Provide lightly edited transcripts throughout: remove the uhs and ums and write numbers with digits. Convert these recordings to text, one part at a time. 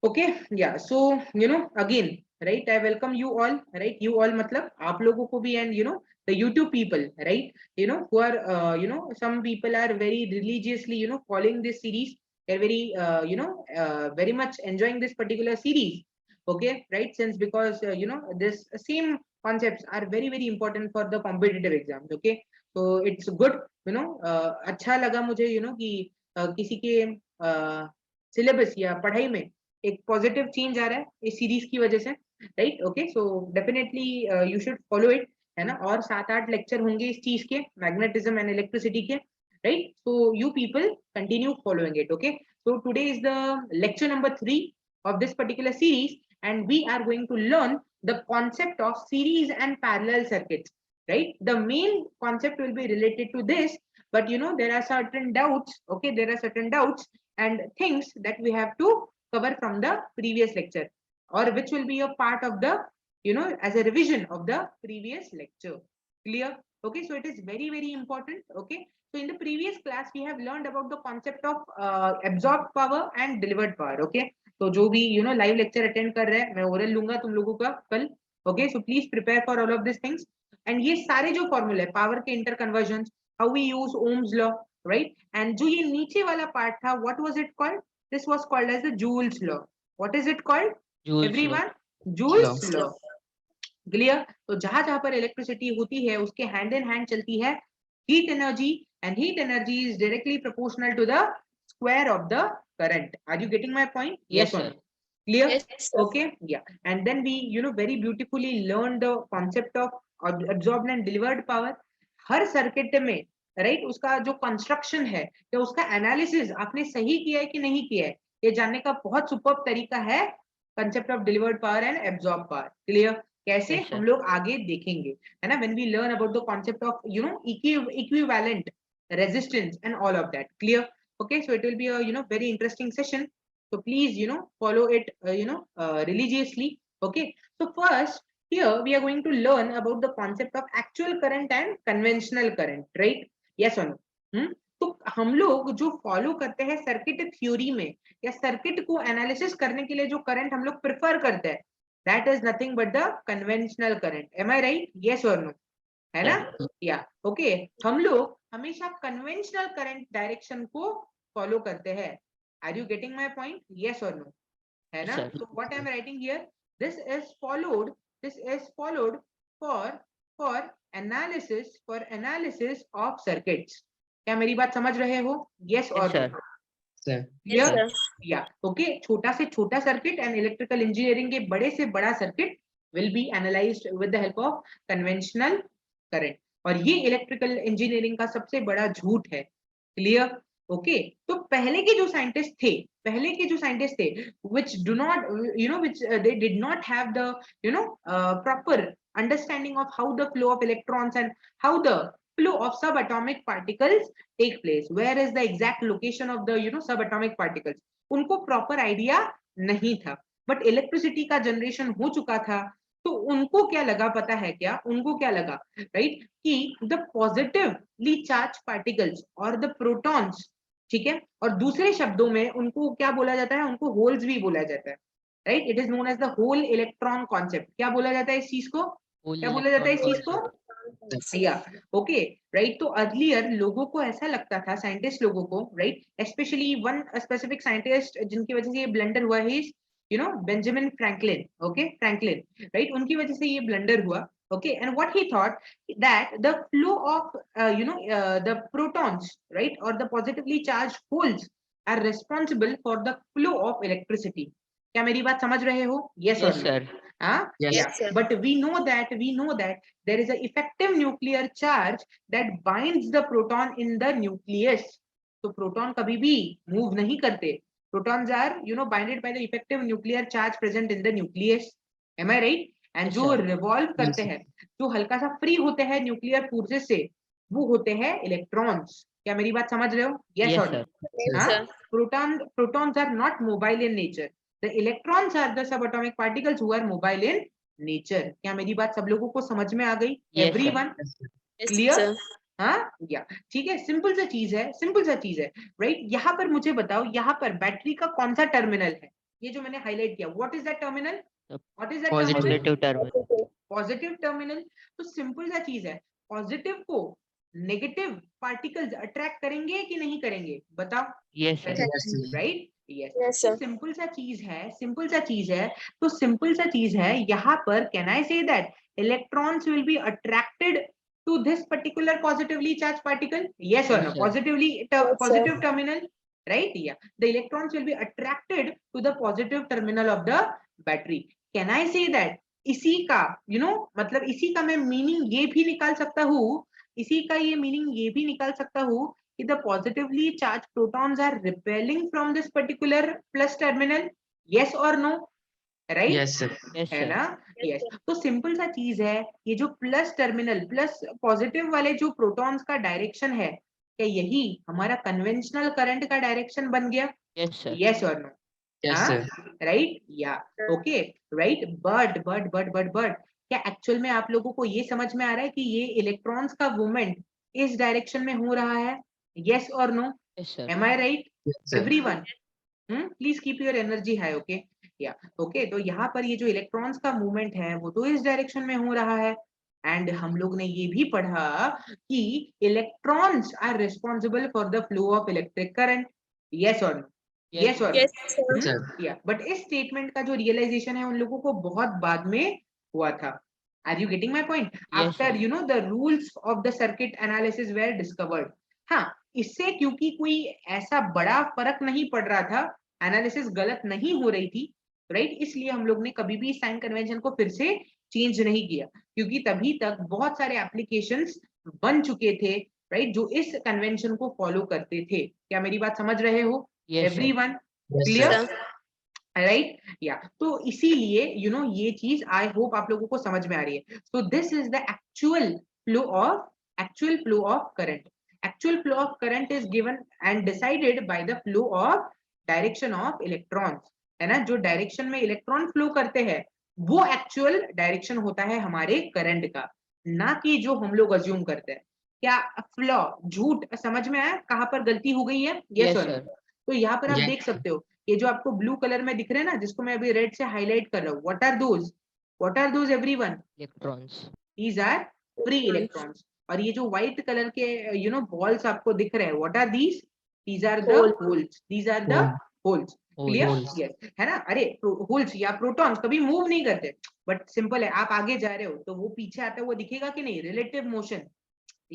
Okay, yeah. So again, right? I welcome you all, right? You all, मतलब आप लोगों को भी, and the YouTube people, right? Who are some people are very religiously following this series. They're very very much enjoying this particular series. Okay, right? Since because this same concepts are very very important for the competitive exams. Okay, so it's good. अच्छा लगा मुझे कि किसी के syllabus या पढ़ाई में एक पॉजिटिव चेंज आ रहा है इस सीरीज की वजह से, right? Okay, so definitely you should follow it, है ना? और 7-8 लेक्चर होंगे इस चीज के, मैग्नेटिज्म एंड इलेक्ट्रिसिटी के, right? So you people continue following it. Okay, so today is the lecture number 3 of this particular series, and we are going to learn the concept of series and parallel circuits, right? The main concept will be related to this, but there are certain doubts. Okay, there are certain doubts and things that we have to cover from the previous lecture, or which will be a part of the as a revision of the previous lecture. Clear? Okay, so it is very very important. Okay, so in the previous class we have learned about the concept of absorbed power and delivered power. Okay, तो जो भी live lecture attend कर रहे हैं, मैं oral लूंगा तुम लोगों का कल. Okay, so please prepare for all of this things. And ये सारे जो फॉर्मूले पावर के interconversion, how we use Ohm's law, right? And जो ये नीचे वाला पार्ट था, what was it called? This was called as the Joule's law. What is it called? Joule's Everyone? law. Joule's law. Clear? तो जहां जहां पर electricity होती है उसके हैंड इन हैंड चलती है heat energy, and heat energy is directly proportional to the square of the current. Are you getting my point? Yes, or sir. no? Clear? Yes, sir. Okay, yeah. And then we very beautifully learned the concept of absorbed and delivered power. Her circuit में, right, उसका जो construction है या उसका analysis आपने सही किया है कि नहीं किया है, ये जानने का बहुत सुपर तरीका है concept of delivered power and absorb power. Clear? कैसे? Yes, sir. हम लोग आगे देखेंगे, है ना? When we learn about the concept of equivalent resistance and all of that. Clear? Okay, so it will be a very interesting session, so please follow it religiously. Okay, so first here we are going to learn about the concept of actual current and conventional current, right? Yes or no? तो हम लोग जो follow करते हैं circuit theory में या circuit को analysis करने के लिए जो करंट हम लोग प्रेफर करते हैं, that is nothing but the conventional current. Am I right? Yes और नो? है ना? या ओके, हम लोग हमेशा कन्वेंशनल करंट डायरेक्शन को फॉलो करते हैं. Are you getting my point? Yes और नो? है ना? Yes, so what I am writing here, this is followed for analysis of circuits. क्या मेरी बात समझ रहे हो? यस और sir. No? Sir. Yes, Clear? sir. या ओके, छोटा से छोटा सर्किट एंड इलेक्ट्रिकल इंजीनियरिंग के बड़े से बड़ा circuit will be analysed with the help of conventional current. और ये इलेक्ट्रिकल इंजीनियरिंग का सबसे बड़ा झूठ है. क्लियर? ओके, तो पहले के जो साइंटिस्ट थे which do not which they did not have the proper understanding of how the flow of electrons and how the flow of subatomic particles take place, where is the exact location of the subatomic particles, उनको proper idea नहीं था. But electricity का generation हो चुका था, तो उनको क्या लगा पता है क्या? उनको क्या लगा, राइट, कि द पॉजिटिवली चार्ज पार्टिकल्स और द प्रोटॉन्स, ठीक है, और दूसरे शब्दों में उनको क्या बोला जाता है? उनको होल्स भी बोला जाता है, right? It is known as the hole electron concept. क्या बोला जाता है इस चीज को? क्या बोला जाता है इस चीज को? या ओके, राइट. तो अर्लियर लोगों को ऐसा लगता था, साइंटिस्ट लोगों को, right, specially one specific scientist जिनकी वजह से ये ब्लंडर हुआ है, Benjamin Franklin. Okay, Franklin, right, उनकी वजह से ये ब्लंडर हुआ. Okay, and what he thought that the flow of the protons, right, or the positively charged holes are responsible for the flow of electricity. क्या मेरी बात समझ रहे हो? Yes or Yes, no? sir. Yes. Yes, sir. But we know that there is an effective nuclear charge that binds the proton in the nucleus. तो proton कभी भी move नहीं करते. Protons are binded by the effective nuclear charge present in the nucleus. Am I right? And Yes, जो sir. Revolve करते हैं, जो हल्का सा फ्री होते हैं न्यूक्लियर फोर्सेस से, वो होते हैं इलेक्ट्रॉन्स. क्या मेरी बात समझ रहे हो? यस Yes, और sir. Yes, sir. Protons are not mobile in nature. The electrons are the subatomic particles who are mobile in nature. क्या मेरी बात सब लोगों को समझ में आ गई? Yes, sir. Everyone Yes, clear? sir. हाँ, या ठीक है, सिंपल सा चीज है, राइट. यहाँ पर मुझे बताओ, यहाँ पर बैटरी का कौन सा टर्मिनल है? ये जो मैंने हाईलाइट किया, what is that terminal, what is that positive terminal, positive terminal. तो सिंपल सा चीज है, पॉजिटिव को नेगेटिव पार्टिकल्स अट्रैक्ट करेंगे कि नहीं करेंगे, बताओ। Yes right, yes. सिंपल सा चीज है, सिंपल सा चीज है, तो सिंपल सा चीज है यहाँ पर, can I say that electrons will be attracted to this particular positively charged particle, yes or no, positive terminal, right? Yeah, the electrons will be attracted to the positive terminal of the battery. Can I say that इसी का मतलब इसी का मैं meaning ये भी निकाल सकता हूँ, इसी का ये मीनिंग ये भी निकाल सकता हूँ कि the positively charged protons are repelling from this particular plus terminal, yes or no, right? Yes sir, है ना? यस। तो सिंपल सा चीज है, ये जो प्लस टर्मिनल, प्लस पॉजिटिव वाले जो प्रोटॉन्स का डायरेक्शन है, क्या यही हमारा कन्वेंशनल करंट का डायरेक्शन बन गया? यस और नो? यस सर, राइट, या ओके, राइट। बट क्या एक्चुअल में आप लोगों को ये समझ में आ रहा है कि ये इलेक्ट्रॉन्स का मूवमेंट इस डायरेक्शन में हो रहा है? यस और no? Am I right everyone? Please keep your energy high, okay? या ओके, तो यहाँ पर ये जो इलेक्ट्रॉन्स का मूवमेंट है वो तो इस डायरेक्शन में हो रहा है, एंड हम लोग ने ये भी पढ़ा कि electrons are responsible for the flow of electric current, yes और नो? यस और या, बट इस स्टेटमेंट का जो रियलाइजेशन है उन लोगों को बहुत बाद में हुआ था। Are you getting my point? After the rules of the circuit analysis were discovered. हाँ, इससे क्योंकि कोई ऐसा बड़ा फर्क नहीं पड़ रहा था, एनालिसिस गलत नहीं हो रही थी, राइट? इसलिए हम लोग ने कभी भी साइन कन्वेंशन को फिर से चेंज नहीं किया, क्योंकि तभी तक बहुत सारे एप्लीकेशंस बन चुके थे, राइट, जो इस कन्वेंशन को फॉलो करते थे। क्या मेरी बात समझ रहे हो एवरीवन? Clear, right? या तो इसीलिए ये चीज आई होप आप लोगों को समझ में आ रही है। So this is the actual flow of current. Actual flow of current is given and decided by the flow of direction of electrons, है ना? जो डायरेक्शन में इलेक्ट्रॉन फ्लो करते हैं वो एक्चुअल डायरेक्शन होता है हमारे करंट का, ना कि जो हम लोग अज्यूम करते हैं। क्या फ्लॉ, झूठ समझ में आया? कहाँ पर गलती हो गई है? यस और नो? तो यहाँ पर आप देख सकते हो, ये जो आपको ब्लू कलर में दिख रहे हैं ना, जिसको मैं अभी रेड से हाईलाइट कर रहा हूँ, what are those everyone? Electrons. These are free electrons. और ये जो व्हाइट कलर के बॉल्स आपको दिख रहे हैं, what are these? These are the holes, these are the holes. Clear? Yes, है ना? अरे होल्स या प्रोटॉन्स कभी मूव नहीं करते, बट सिंपल है, आप आगे जा रहे हो तो वो पीछे आता है, वो दिखेगा कि नहीं? Relative motion,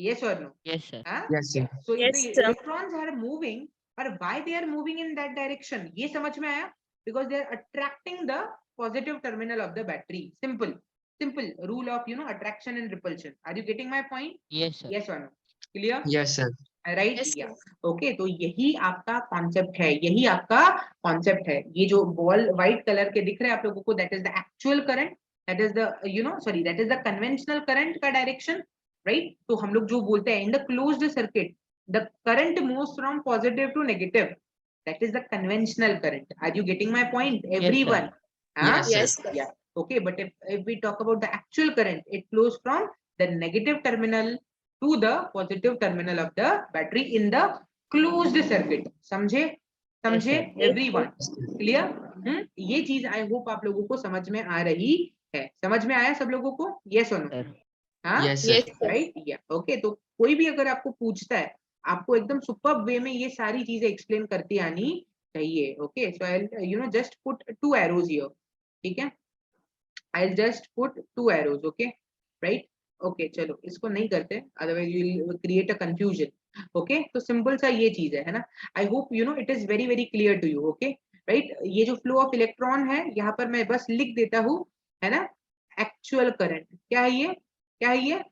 yes or no? Yes sir. Yes sir. So if the electrons are moving, or why they are moving in that direction, ये समझ में आया? Because they are attracting the positive terminal of the battery. Simple rule of attraction and repulsion. Are you getting my point? Yes sir. Yes or no? Clear? Yes sir. Right? या okay, तो यही आपका concept है, यही आपका concept है। ये जो बॉल व्हाइट कलर के दिख रहे हैं आप लोगों को, that is the actual current, that is the that is the conventional current का डायरेक्शन, राइट? तो हम लोग जो बोलते हैं in the closed circuit the current moves from positive to negative, that is the conventional current. Are you getting my point everyone? Yes, yeah, okay, but if we talk about the actual current, it flows from the negative terminal to the positive terminal of the battery in the closed circuit. समझे everyone? Clear? ये चीज I hope आप लोगों को समझ में आ रही है। समझ में आया सब लोगों को? यस और नो? हाँ, राइट? या ओके, तो कोई भी अगर आपको पूछता है, आपको एकदम सुपर्ब वे में ये सारी चीजें एक्सप्लेन करती आनी चाहिए। Okay, so I just put 2 arrows here, ठीक है? I'll just put 2 arrows, okay, right? Okay, चलो इसको नहीं करते, otherwise you will create a confusion. Okay, तो सिंपल सा ये चीज है ना? I hope it is very very clear to you, okay, right? ये जो flow of electron है, यहाँ पर मैं बस लिख देता हूँ, है ना? Actual current, क्या है ये?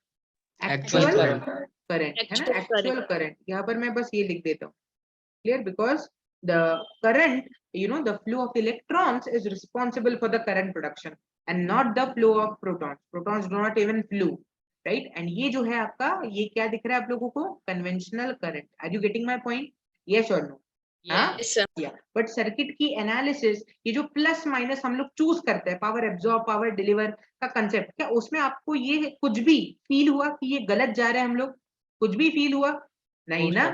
Actual current, है ना? Actual current, यहाँ पर मैं बस ये लिख देता हूँ, clear? Because the current, the flow of electrons is responsible for the current production and not the flow of protons. Protons do not even flow, right? And ये जो है आपका, ये क्या दिख रहा है आप लोगों को? Conventional current. Are you getting my point? Yes or no? Yes sir. Yeah. But circuit की एनालिसिस, ये जो प्लस माइनस हम लोग चूज करते हैं, पावर एब्जॉर्ब पावर डिलीवर का कंसेप्ट, क्या उसमें आपको ये कुछ भी फील हुआ कि ये गलत जा रहे हैं हम लोग? कुछ भी फील हुआ नहीं ना?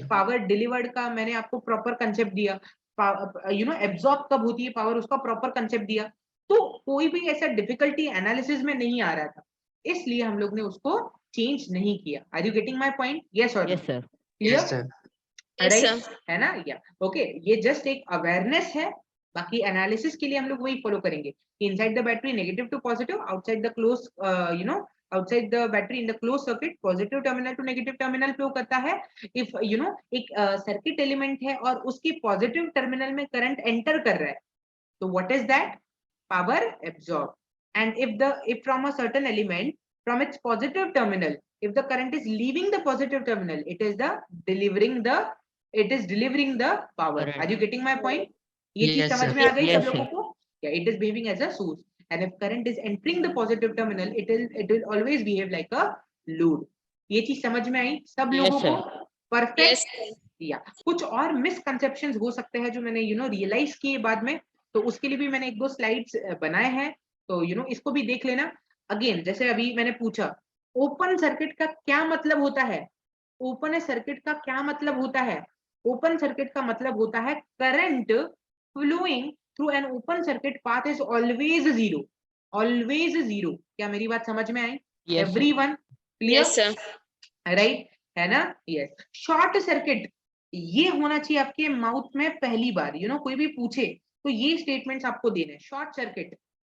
पावर डिलीवर्ड का मैंने आपको प्रॉपर कंसेप्ट दिया, एब्जॉर्ब कब होती है पावर, उसका प्रॉपर कंसेप्ट दिया। तो कोई भी ऐसा डिफिकल्टी एनालिसिस में नहीं आ रहा था, इसलिए हम लोग ने उसको चेंज नहीं किया। Are you getting my point? Yes और yes sir, Yes, clear? sir. Right है ना? या ओके, ये जस्ट एक अवेयरनेस है, बाकी एनालिसिस के लिए हम लोग वही फॉलो करेंगे। Inside the battery negative to positive, outside the close outside the battery in the close circuit positive terminal to negative terminal flow करता है। इफ एक सर्किट एलिमेंट है और उसके पॉजिटिव टर्मिनल में करंट एंटर कर रहा है, तो what is that? Power absorb. And if from a certain element from its positive terminal, if the current is leaving the positive terminal, it is delivering the power. Current. Are you getting my point? ये चीज Yes, समझ sir. में आ गई Yes, सब लोगों को? Yeah, it is behaving as a source, and if current is entering the positive terminal, it will always behave like a load. ये चीज समझ में आई सब Yes, लोगों sir. को? परफेक्ट। या कुछ और मिसकंसेप्शंस हो सकते हैं जो मैंने रियलाइज किए बाद में, तो उसके लिए भी मैंने एक दो स्लाइड्स बनाए हैं, तो इसको भी देख लेना। अगेन जैसे अभी मैंने पूछा, ओपन सर्किट का क्या मतलब होता है? ओपन सर्किट का क्या मतलब होता है? ओपन सर्किट का मतलब होता है current flowing through an open circuit path is always zero. Always zero. क्या मेरी बात समझ में आई? Yes, sir. Everyone clear? Right है ना? यस। शॉर्ट सर्किट, ये होना चाहिए आपके माउथ में पहली बार, कोई भी पूछे तो ये स्टेटमेंट्स आपको देने। शॉर्ट सर्किट,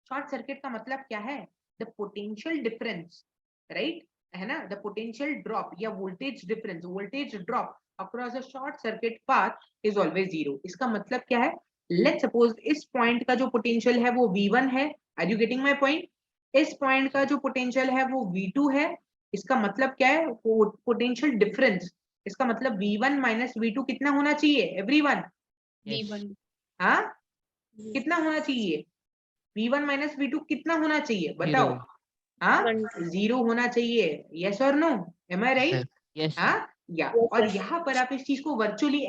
शॉर्ट सर्किट का मतलब क्या है? द पोटेंशियल डिफरेंस, राइट है ना? द पोटेंशियल ड्रॉप या voltage difference, voltage drop across a short circuit path is always zero. इसका मतलब क्या है? लेट्स सपोज इस पॉइंट का जो पोटेंशियल है वो V1 है। Are you getting my point? इस पॉइंट का जो पोटेंशियल है वो V2 है। इसका मतलब क्या है? Potential difference. इसका मतलब V1 माइनस V2 कितना होना चाहिए एवरीवन? Yes. हाँ, कितना होना चाहिए? V1 माइनस V2 कितना होना चाहिए बताओ? Zero. हाँ, जीरो होना चाहिए। यस और no? Am I Sir. Right? Yes, sir. हाँ या और यहाँ पर आप इस चीज को वर्चुअली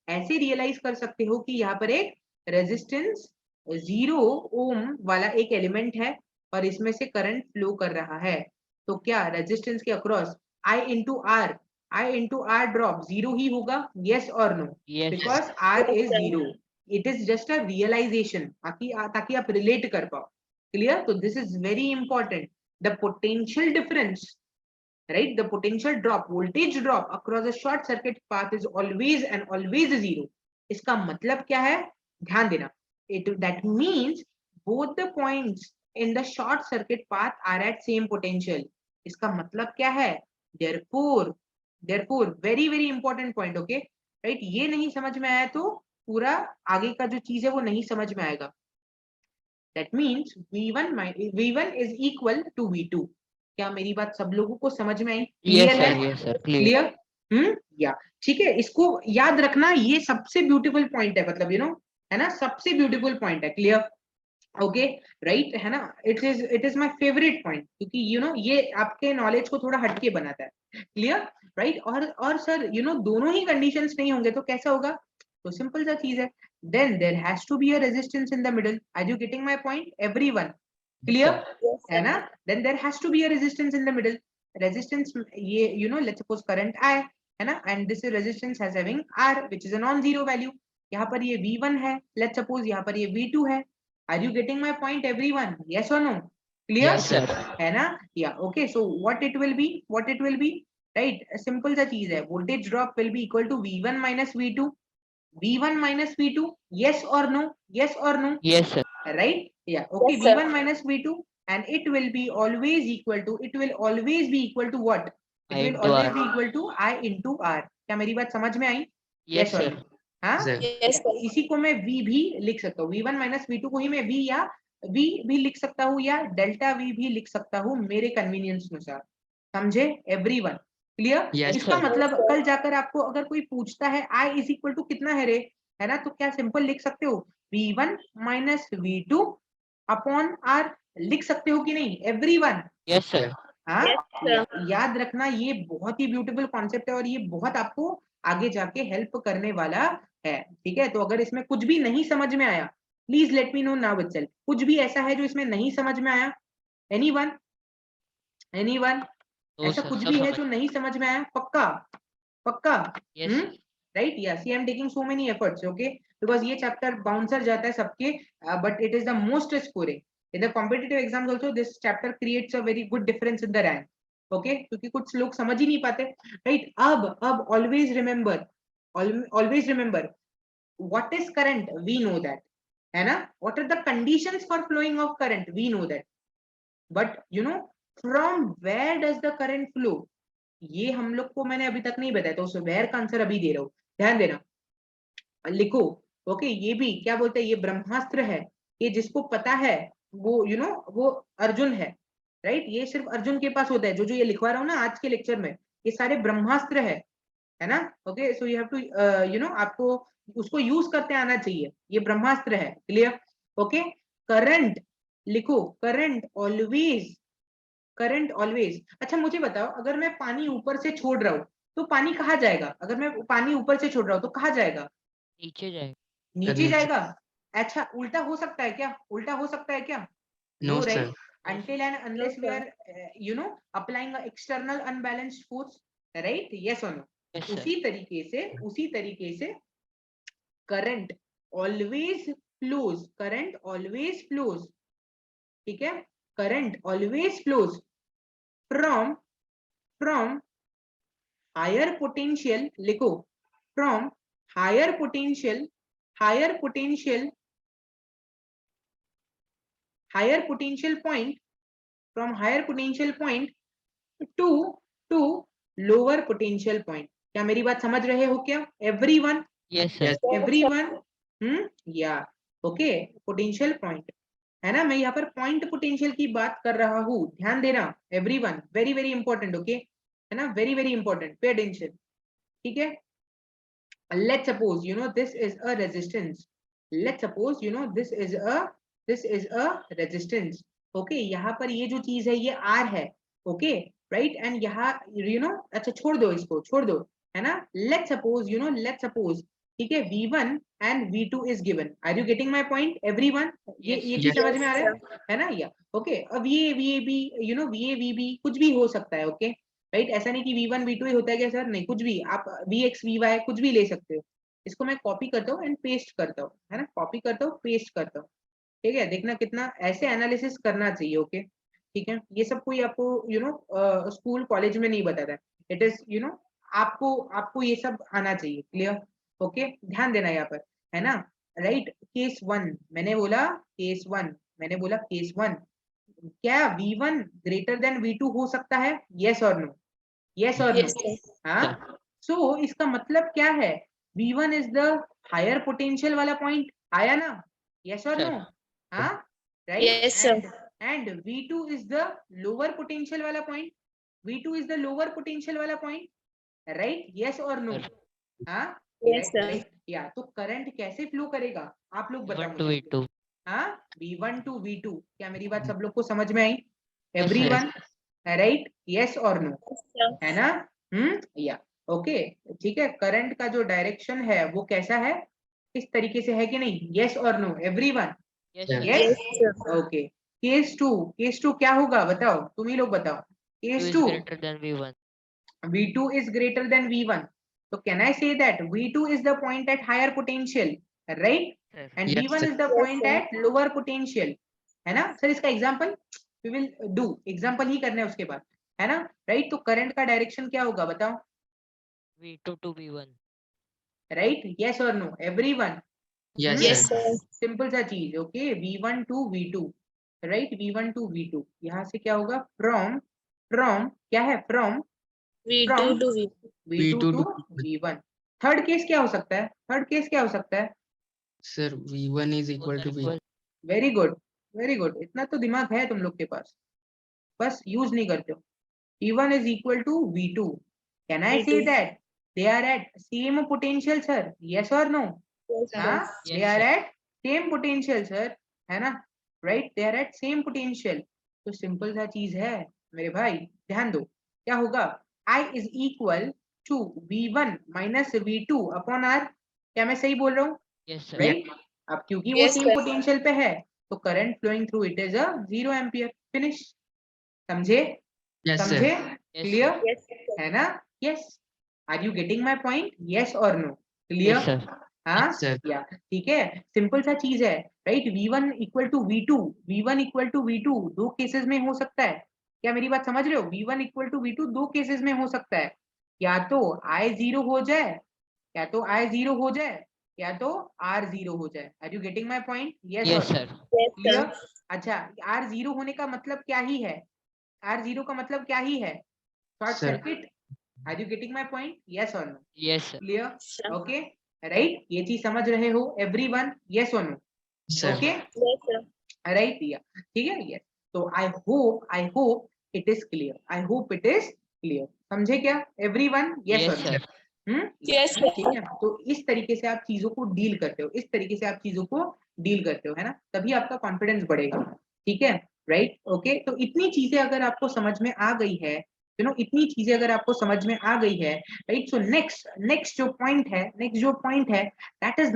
ऐसे रियलाइज कर सकते हो कि यहाँ पर एक रेजिस्टेंस 0 ओम वाला एक एलिमेंट है और इसमें से करंट फ्लो कर रहा है। तो क्या रेजिस्टेंस के across I into R drop zero ही होगा? यस और no? Yes, because sir. R is zero. It is just a realisation, ताकि आप रिलेट कर पाओ। क्लियर? तो this is very important. The potential difference, right? The potential drop, voltage drop across a short circuit path is always and always zero. इसका मतलब क्या है? ध्यान देना। That means both the points in the short circuit path are at same potential. इसका मतलब क्या है? Therefore, very very important point, okay? Right? ये नहीं समझ में आया तो पूरा आगे का जो चीज है वो नहीं समझ में आएगा। That means V1 is equal to V2. क्या मेरी बात सब लोगों को समझ में आई? Yes, clear sir. है? Yes, sir. Clear. क्लियर? या ठीक है, इसको याद रखना, ये सबसे ब्यूटीफुल पॉइंट है, मतलब है ना, सबसे ब्यूटीफुल पॉइंट है। क्लियर? ओके राइट है ना? It is my favourite point, क्योंकि ये आपके नॉलेज को थोड़ा हटके बनाता है। क्लियर? राइट? और सर दोनों ही कंडीशंस नहीं होंगे तो कैसा होगा? तो सिंपल सा चीज है, then there has to be a resistance in the middle. Are you getting my point everyone? Clear? है ना? Then there has to be a resistance in the middle. Resistance ये let's suppose current I है ना, and this resistance has having R which is a non-zero value. यहाँ पर ये V1 है, let's suppose यहाँ पर ये V2 है। Are you getting my point everyone? Yes or no? Clear? Yes, sir. है ना? Yeah. Okay. So what it will be? Right? A simple सा चीज है, voltage drop will be equal to V1 minus V2. V1 minus V2, yes or no? Yes or no? Yes, sir. Right? Yeah. Okay. Yes, sir. V1 minus V2, and it will always be equal to what? It I will into always R. be equal to I into R. क्या मेरी बात समझ में आई? Yes, or sir. no? हाँ? Sir. Yes, sir. इसी को मैं V भी लिख सकता हूँ। V1 minus V2 को ही मैं V या V भी लिख सकता हूँ या डेल्टा V भी लिख सकता हूँ मेरे कन्वीनियंस अनुसार। समझे एवरीवन? क्लियर? Yes, इसका sir. मतलब Yes, sir. कल जाकर आपको अगर कोई पूछता है I इज इक्वल टू कितना है रे, है ना, तो क्या सिंपल लिख सकते हो? V1 minus V2 upon R लिख सकते हो कि नहीं एवरीवन? Yes, sir. हाँ? Yes, sir. याद रखना, ये बहुत ही ब्यूटीफुल कॉन्सेप्ट है और ये बहुत आपको आगे जाके हेल्प करने वाला है। ठीक है? तो अगर इसमें कुछ भी नहीं समझ में आया, please let me know now itself. कुछ भी ऐसा है जो इसमें नहीं समझ में आया? एनीवन? No, ऐसा sir. कुछ सब भी है समझ. जो नहीं समझ में आया? पक्का? Yes, sir. right? Yeah, see, I'm taking so many efforts, okay, because ये chapter bouncer जाता है सबके, but it is the most scoring in the competitive exams also. This chapter creates a very good difference in the rank, okay, क्योंकि कुछ लोग समझ ही नहीं पाते, right? अब always remember what is current, we know that, है ना? What are the conditions for flowing of current, we know that, but you know from where does the current flow, ये हम लोग को मैंने अभी तक नहीं बताया, तो उस वेयर का आंसर अभी दे रहा हूँ, ध्यान देना, लिखो, ओके। ये भी क्या बोलते हैं, ये ब्रह्मास्त्र है, ये जिसको पता है वो वो अर्जुन है, राइट? ये सिर्फ अर्जुन के पास होता है, जो ये लिखवा रहा हूँ ना आज के लेक्चर में, ये सारे ब्रह्मास्त्र है ना? Okay, so you have to आपको उसको यूज करते आना चाहिए, ये ब्रह्मास्त्र है, क्लियर? ओके, करंट लिखो, करंट ऑलवेज। अच्छा मुझे बताओ, अगर मैं पानी ऊपर से छोड़ रहा हूँ तो पानी कहाँ जाएगा? अगर मैं पानी ऊपर से छोड़ रहा हूँ तो कहाँ जाएगा? नीचे जाएगा। नीचे जाएगा। अच्छा, उल्टा हो सकता है क्या? उल्टा हो सकता है क्या? No sir. until and unless we are applying an external unbalanced force, right? Yes or no? Yes, उसी तरीके से current always flows, ठीक है? current always flows from higher potential, लिखो, from higher potential point, from higher potential point to lower potential point. क्या मेरी बात समझ रहे हो क्या everyone? Yes, sir. everyone, yeah, okay, potential point, है ना? मैं यहाँ पर point potential की बात कर रहा हूँ, ध्यान देना everyone, very very important, okay, है ना? very very important, pay attention, ठीक है? Let's suppose this is a resistance, let's suppose this is a resistance, okay? यहाँ पर ये जो चीज है ये R है, okay, right? and यहाँ अच्छा छोड़ दो, इसको छोड़ दो, है ना? let's suppose, ठीक है, V1 and V2 is given. Are you getting my point, everyone? ये चीज समझ में आ रहा है ना? या ओके, अब ये VA VB कुछ भी हो सकता है, ओके, राइट? ऐसा नहीं कि V1 V2 ही होता है क्या सर? नहीं, कुछ भी, आप VX VY कुछ भी ले सकते हो। इसको मैं कॉपी करता हूँ एंड पेस्ट करता हूँ, है ना? कॉपी करता हूँ, पेस्ट करता हूँ, ठीक है? देखना कितना ऐसे एनालिसिस करना चाहिए, ओके, ठीक है? ये सब कोई आपको स्कूल कॉलेज में नहीं बताता, इट इज आपको ये सब आना चाहिए, क्लियर? ओके, ध्यान देना यहाँ पर, है ना? राइट, केस 1 मैंने बोला, केस 1, क्या V1 ग्रेटर देन V2 हो सकता है? यस और नो? यस और नो? हाँ, सो इसका मतलब क्या है? V1 is the higher potential वाला पॉइंट, आया ना? यस और नो? हाँ, right? And V2 is the lower potential वाला point, V2 is the lower potential वाला पॉइंट, राइट? यस और नो? हाँ, या तो करंट कैसे फ्लो करेगा आप लोग बताओ मुझे। हाँ, V1 to V2, क्या मेरी बात सब लोग को समझ में आई? Everyone, right? यस और नो? है ना? या ओके, ठीक है। करंट का जो डायरेक्शन है वो कैसा है, इस तरीके से है कि नहीं? यस और no everyone? Yes, okay. Case 2 क्या होगा बताओ, तुम ही लोग बताओ। Case 2, V2 is greater than V1. So can I say that V2 is the point at higher potential, right? And V1 is the point at lower potential, है ना? Sir इसका example we will do, example ही करने हैं उसके बाद, है ना? राइट, तो करंट का डायरेक्शन क्या होगा बताओ? V2 to V1, right? Yes और no everyone? Yes sir, simple सा चीज, okay. V1 to V2, right? V1 to V2, यहाँ से क्या होगा? फ्रॉम क्या है? From V2 to V1। Third case क्या हो सकता है? Sir V1 is equal to V2। Very good, इतना तो दिमाग है तुम लोग के पास, बस यूज नहीं करते हो। V1 is equal to V2. Can I say that they are at same potential, sir? Yes or no? हाँ, they are at same potential, sir, है ना? Right, they are at same potential। तो simple सा चीज है मेरे भाई, ध्यान दो, क्या होगा? I is equal to V1 minus V2 upon R। क्या मैं सही बोल रहा हूँ? राइट, अब क्योंकि वो सेम पोटेंशियल पे है तो current flowing through it is a 0 ampere. Finish, समझे? समझे? क्लियर? है ना? Yes, are you getting my point? Yes और नो? क्लियर? Yes, sir. हाँ Yes, sir. या ठीक है, सिंपल सा चीज है, right? V1 equal to V2, V1 equal to V2 दो केसेस में हो सकता है। क्या मेरी बात समझ रहे हो? V1 इक्वल टू V2 दो केसेस में हो सकता है, या तो I 0 हो जाए, या तो I 0 हो जाए, या तो R 0 हो जाए। Are you getting my point? Yes Yes, और sir. क्लियर? अच्छा, R 0 होने का मतलब क्या ही है? R 0 का मतलब क्या ही है? Short Sir. Circuit. Are you getting my point? Yes और no? Yes, sir. Clear? Okay, right? ये चीज समझ रहे हो एवरीवन? यस और नो? Sir. ओके, राइट दिया, ठीक है? यस। तो I hope it is clear, I hope it is clear. समझे क्या एवरीवन? यस Yes, और sir. नो? Yes, ठीक है, तो इस तरीके से आप चीजों को डील करते हो, इस तरीके से आप चीजों को डील करते हो, है ना? तभी आपका कॉन्फिडेंस बढ़ेगा, ठीक है? Right, okay. तो इतनी चीजें अगर आपको समझ में आ गई है, यू नो, इतनी चीजें अगर आपको समझ में आ गई है, राइट? सो नेक्स्ट जो पॉइंट है, that is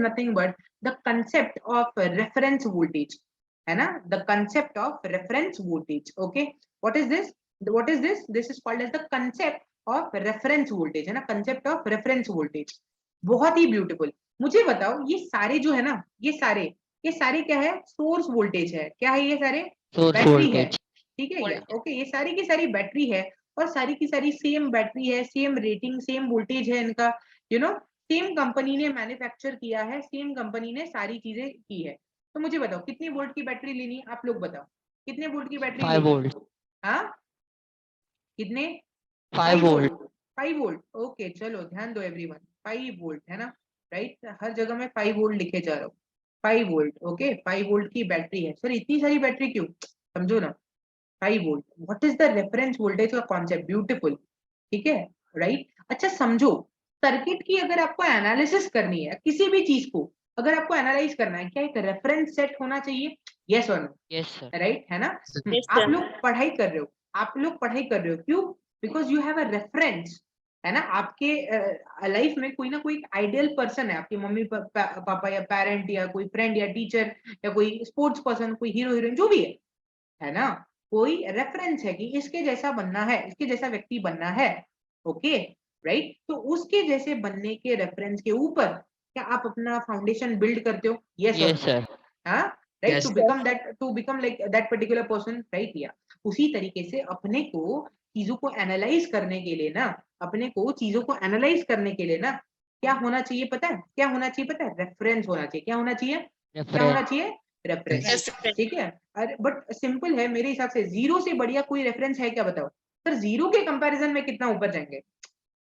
nothing but the concept of reference voltage, है ना? The concept of reference voltage. Okay, what is this? This is called as the concept of reference voltage, है ना? Concept of reference voltage, बहुत ही beautiful. मुझे बताओ, ये सारे जो है ना, ये सारे क्या है? सोर्स वोल्टेज है। क्या है ये सारे? Source बैटरी है, voltage. ठीक है? या ओके, ये सारी की सारी बैटरी है, और सारी की सारी सेम बैटरी है, सेम रेटिंग, सेम वोल्टेज है इनका, यू नो, सेम कंपनी ने मैन्युफैक्चर किया है, सेम कंपनी ने सारी चीजें की है। तो मुझे बताओ कितनी वोल्ट की बैटरी लेनी है? आप लोग बताओ कितने वोल्ट की बैटरी 5 लेनी है? volt. हाँ, कितने? 5 volt. 5 वोल्ट। ओके, चलो ध्यान दो एवरीवन, 5 वोल्ट, है ना? राइट, हर जगह में 5 वोल्ट लिखे जा रहा हूँ, 5 वोल्ट। ओके, 5 वोल्ट की बैटरी है। सर इतनी सारी बैटरी क्यों? समझो ना, 5 volt, what is the reference voltage का कॉन्सेप्ट? ब्यूटीफुल, ठीक है? राइट, अच्छा समझो, सर्किट की अगर आपको एनालिसिस करनी है, किसी भी चीज को अगर आपको एनालाइज करना है, क्या एक रेफरेंस सेट होना चाहिए? यस और नो? Yes, sir. राइट, है ना? Yes, आप sir. लोग पढ़ाई कर रहे हो, आप लोग पढ़ाई कर रहे हो, क्यों? Because you have a reference, है ना? आपके लाइफ में कोई ना कोई आइडियल पर्सन है, आपके मम्मी पापा या पेरेंट या कोई फ्रेंड या टीचर या कोई स्पोर्ट्स पर्सन, कोई हीरो हीरोइन, जो भी है ना? कोई रेफरेंस है कि इसके जैसा बनना है, इसके जैसा व्यक्ति बनना है। Okay, right? तो उसके जैसे बनने के रेफरेंस के ऊपर क्या आप अपना फाउंडेशन बिल्ड करते हो? यस और Yes, नो? sir. हाँ, right, Yes. To become like that particular person, right? या उसी तरीके से अपने को चीजों को एनालाइज करने के लिए ना, अपने को चीजों को एनालाइज करने के लिए ना, क्या होना चाहिए पता है? क्या होना चाहिए पता है? रेफरेंस होना चाहिए। क्या होना चाहिए? क्या होना Reference. चाहिए? Reference, Reference. ठीक है? अरे बट सिंपल है मेरे हिसाब से, जीरो से बढ़िया कोई रेफरेंस है क्या? बताओ सर, जीरो के कंपैरिजन में कितना ऊपर जाएंगे?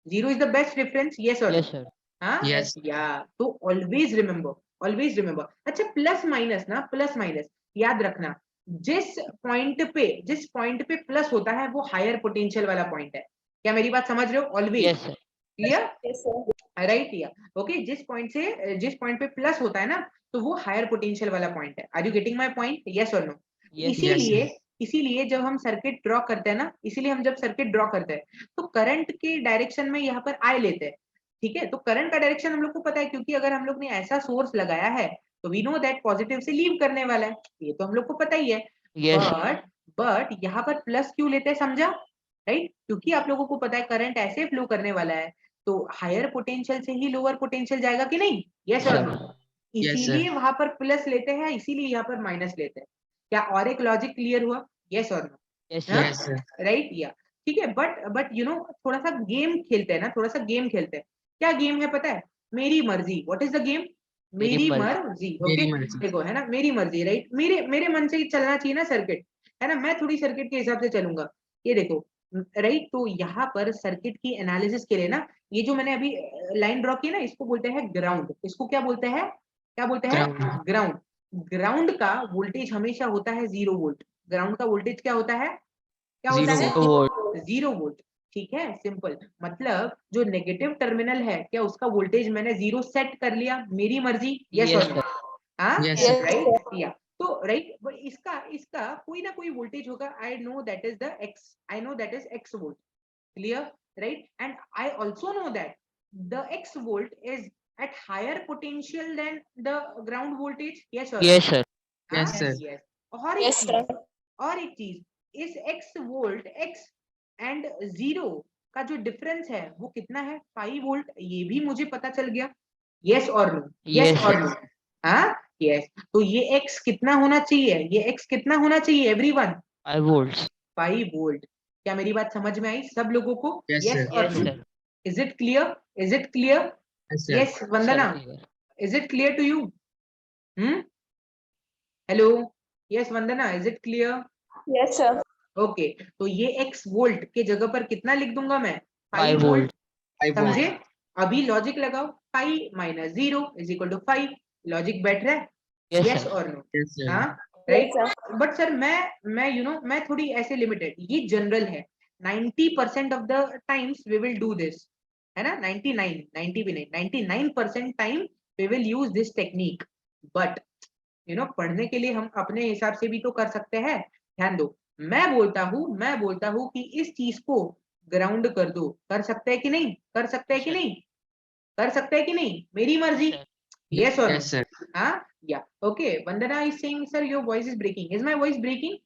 Zero is the best reference, yes और Yes, sir. हाँ? Yes. या तो ऑलवेज रिमेंबर, ऑलवेज रिमेंबर। अच्छा, प्लस माइनस ना, प्लस माइनस याद रखना, जिस पॉइंट पे प्लस होता है वो हायर पोटेंशियल वाला पॉइंट है। क्या मेरी बात समझ रहे हो? Always Yes, sir. Clear, Yes, sir. Right? या ओके, जिस पॉइंट पे प्लस होता है ना, तो वो हायर पोटेंशियल वाला पॉइंट है। Are you getting my point? Yes और नो? Yes, sir. इसीलिए इसीलिए जब हम सर्किट ड्रॉ करते हैं ना, इसीलिए हम जब सर्किट ड्रॉ करते हैं तो करंट के डायरेक्शन में यहाँ पर आई लेते हैं, ठीक है? तो करंट का डायरेक्शन हम लोग को पता है, क्योंकि अगर हम लोग ने ऐसा सोर्स लगाया है तो वी नो दैट पॉजिटिव से लीव करने वाला है, ये तो हम लोग को पता ही है। Yes. बट यहाँ पर प्लस क्यों लेते हैं? समझा? राइट, क्योंकि आप लोगों को पता है करंट ऐसे फ्लो करने वाला है, तो हायर पोटेंशियल से ही लोअर पोटेंशियल जाएगा कि नहीं? यस और नो? Sir. Yes, sir. इसीलिए वहां पर प्लस लेते हैं, इसीलिए यहाँ पर माइनस लेते हैं। क्या और एक लॉजिक क्लियर हुआ? यस और नो? Yes, हाँ, sir. Yes, sir. राइट? या ठीक है, बट यू नो, थोड़ा सा गेम खेलते हैं ना, थोड़ा सा गेम खेलते हैं। क्या गेम है पता है? मेरी मर्जी। What is the game? मेरी मेरी मर्जी. मर्जी। ओके, मेरी मर्जी. देखो, है ना, मेरी मर्जी, राइट? मेरे मन से ही चलना चाहिए ना सर्किट, है ना? मैं थोड़ी सर्किट के हिसाब से चलूंगा। ये देखो, राइट? तो यहाँ पर सर्किट की एनालिसिस के लिए ना, ये जो मैंने अभी लाइन ड्रॉ की ना, इसको बोलते हैं ग्राउंड। इसको क्या बोलते हैं? क्या बोलते हैं? Ground. ग्राउंड। ग्राउंड का वोल्टेज हमेशा होता है 0 वोल्ट। ग्राउंड का वोल्टेज क्या होता है? क्या होता Zero है? volt. 0 वोल्ट, ठीक है? सिंपल, मतलब जो नेगेटिव टर्मिनल है, क्या उसका वोल्टेज मैंने 0 सेट कर लिया? मेरी मर्जी, यस और Yes, नो? sir. हाँ, Yes, Yes, sir. Right? sir. या तो राइट, इसका इसका कोई ना कोई वोल्टेज होगा। I know that is the x, I know that is x volt, clear, right? And I also know that the x volt is at higher potential than the ground voltage, yes or no? Yes, sir. हाँ? Yes, sir. Yes. और Yes, sir. एक चीज, इस x volt, x and zero का जो difference है वो कितना है 5 वोल्ट, ये भी मुझे पता चल गया। यस और नो, यस और नो, हाँ यस। तो ये x कितना होना चाहिए, ये x कितना होना चाहिए एवरीवन? 5 volts. 5 वोल्ट। क्या मेरी बात समझ में आई सब लोगों को? Yes, yes sir. और Yes, no? sir. Is it clear, is it clear? Yes, sir. Yes Sir, Vandana, clear. Is it clear to you? Hello, yes Vandana, is it clear? Yes, sir. Okay, तो ये x वोल्ट के जगह पर कितना लिख दूंगा मैं? 5 5 वोल्ट। volt. 5 volt. समझे? अभी लॉजिक लगाओ, 5 minus 0 is equal to 5। Logic बैठ रहा है? Yes, yes sir. और नो? Yes, sir. हाँ Yes, right. sir. But sir मैं मैं थोड़ी ऐसे लिमिटेड, ये जनरल है। 90% of the times we will do this, है ना? 90 भी नहीं, 99% time we will use this technique. But पढ़ने के लिए हम अपने हिसाब से भी तो कर सकते हैं। ध्यान दो, मैं बोलता हूँ कि इस चीज को ग्राउंड कर दो। कर सकते हैं कि नहीं? कर सकते हैं कि Sir. नहीं? कर सकते हैं कि नहीं? मेरी मर्जी। Sir. यस और Yes, sir. हाँ या okay. Vandana is saying sir your voice is breaking. Is my voice breaking?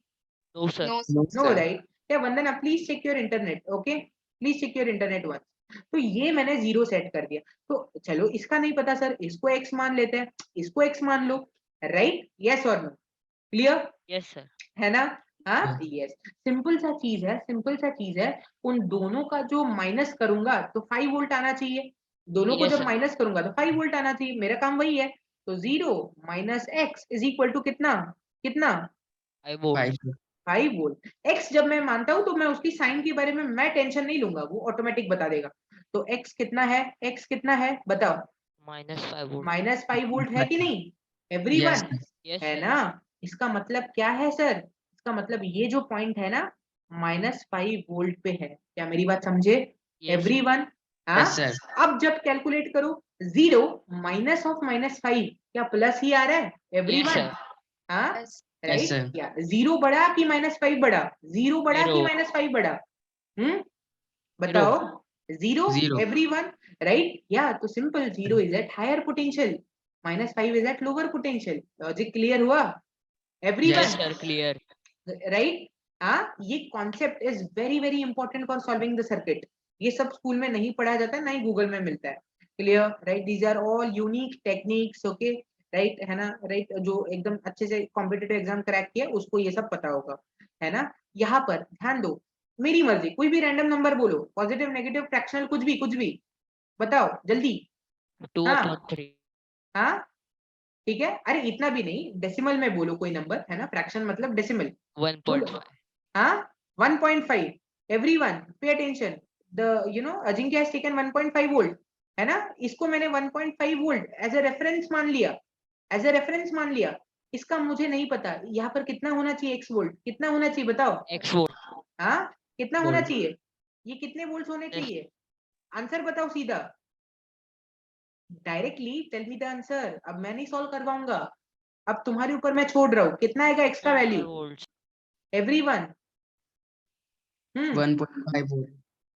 No, sir. No, no sir. Right. या Vandana please check your internet, okay please check your internet once. तो ये मैंने 0 set कर दिया। तो चलो इसका नहीं पता सर, इसको x मान लेते हैं, इसको x मान लो, राइट? यस और नो? Clear Yes, sir. है ना? हाँ हाँ। यस। सिंपल सा चीज है, सिंपल सा चीज है। उन दोनों का जो माइनस करूंगा तो 5 वोल्ट आना चाहिए। दोनों को Yes, जब sir. माइनस करूंगा तो 5 वोल्ट आना चाहिए। मेरा काम वही है। तो 0 minus x is equal to कितना? कितना? 5 volt. 5 volt. 5 वोल्ट। x जब मैं मानता हूं तो मैं उसकी साइन के बारे में मैं टेंशन नहीं लूंगा, वो ऑटोमेटिक बता देगा। तो x कितना है, x कितना है बताओ? -5 volt. माइनस 5 वोल्ट है कि नहीं Yes, एवरीवन? sir. Yes, है sir. ना? इसका मतलब क्या है सर? इसका मतलब ये जो पॉइंट है ना -5 वोल्ट पे है। क्या मेरी बात समझे Yes, sir. एवरीवन? हाँ। Yes, sir. अब जब कैलकुलेट करो 0 माइनस ऑफ -5, क्या प्लस ही आ रहा है Yes, एवरीवन? sir. हाँ Yes, राइट। sir. या 0 बड़ा कि -5 बड़ा? 0 बड़ा कि Zero. -5 बड़ा? Zero. बताओ। 0 Zero. Everyone, right? या तो simple, 0 is at higher potential, -5 is at lower potential. Logic clear हुआ everyone? Yes, sir. Clear. Right. हाँ, ये concept is very very important for solving the circuit. ये सब स्कूल में नहीं पढ़ाया जाता है, ना ही गूगल में मिलता है। Clear right? These are all unique techniques, okay right, है ना? राइट, जो एकदम अच्छे से कॉम्पिटिटिव एग्जाम क्रैक किया उसको ये सब पता होगा, है ना? यहाँ पर ध्यान दो, मेरी मर्जी, कोई भी रैंडम नंबर बोलो, पॉजिटिव नेगेटिव फ्रैक्शनल, कुछ भी बताओ जल्दी। 2 हाँ upon 3. हाँ ठीक है, अरे इतना भी नहीं, डेसिमल में बोलो कोई नंबर, है ना? फ्रैक्शन मतलब डेसिमल। 1.5. हाँ 1.5 everyone pay attention. The Ajinkya has taken 1.5 volt, है ना? इसको मैंने 1.5 वोल्ट एज ए रेफरेंस मान लिया, एज ए रेफरेंस मान लिया। इसका मुझे नहीं पता यहाँ पर कितना होना चाहिए x वोल्ट, कितना होना चाहिए बताओ? X volt. हाँ कितना होना Volt. चाहिए? ये कितने वोल्ट होने चाहिए? आंसर बताओ सीधा, directly tell me the answer. अब मैं नहीं सॉल्व करवाऊंगा, अब तुम्हारे ऊपर मैं छोड़ रहा हूँ। कितना आएगा x का 1.5 वैल्यू volts. एवरीवन? 1.5 volt.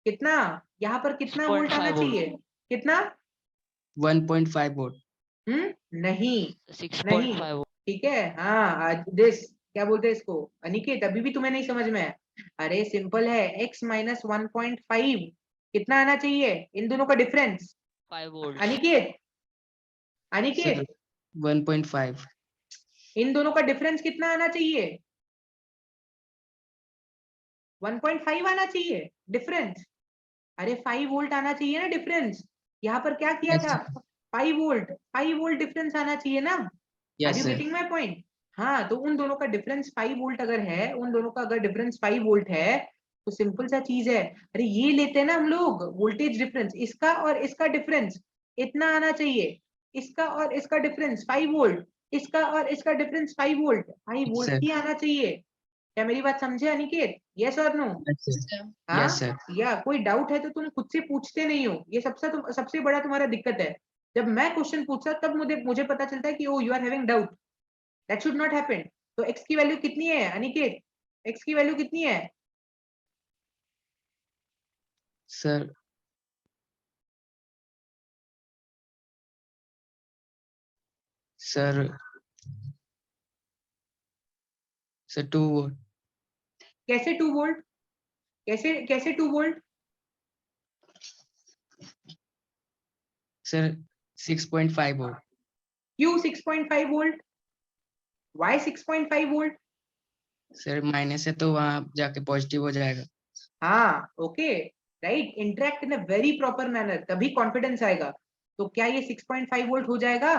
कितना? यहाँ पर कितना वोल्ट आना 6.5 volt. चाहिए? कितना? 1.5 volt. नहीं, 6.5 volt. ठीक है। हाँ आज दिस क्या बोलते हैं इसको अनिकेत, अभी भी तुम्हें नहीं समझ में है? अरे सिंपल है, x माइनस 1.5 कितना आना चाहिए इन दोनों का difference? 5 volts. Aniket, Sir, Aniket 1.5. इन दोनों का डिफरेंस कितना आना चाहिए? 1.5 आना चाहिए डिफरेंस। अरे 5 वोल्ट आना चाहिए ना डिफरेंस। यहाँ पर क्या किया Yes, था? sir. 5 वोल्ट डिफरेंस आना चाहिए ना? Are Yes, you sir. Getting my point? हाँ, तो उन दोनों का डिफरेंस 5 वोल्ट अगर है, उन दोनों का अगर डिफरेंस 5 वोल्ट है, तो सिंपल सा चीज है। अरे ये लेते हैं ना हम लोग वोल्टेज डिफरेंस, इसका और इसका डिफरेंस इतना आना चाहिए, इसका और इसका डिफरेंस 5 वोल्ट, इसका और इसका difference 5 volt, 5 Yes, volt sir. ही आना चाहिए। क्या मेरी बात समझे अनिकेत? यस और नो? Yes, sir. हाँ Yes, sir. या कोई डाउट है तो तुम खुद से पूछते नहीं हो, ये सबसे बड़ा तुम्हारा दिक्कत है। जब मैं क्वेश्चन पूछता तब मुझे पता चलता है कि oh you are having doubt, that should not happen. तो x की वैल्यू कितनी है अनिकेत? x की वैल्यू कितनी है? Sir. Sir. Sir, 2 volt. कैसे 2 वोल्ट? कैसे कैसे 2 वोल्ट? Sir 6.5 volt. क्यों 6.5 volt? Why 6.5 volt? Sir minus है तो वहां जाके पॉजिटिव हो जाएगा। हाँ, okay, right, interact in a very proper manner, तभी कॉन्फिडेंस आएगा। तो क्या ये 6.5 वोल्ट हो जाएगा?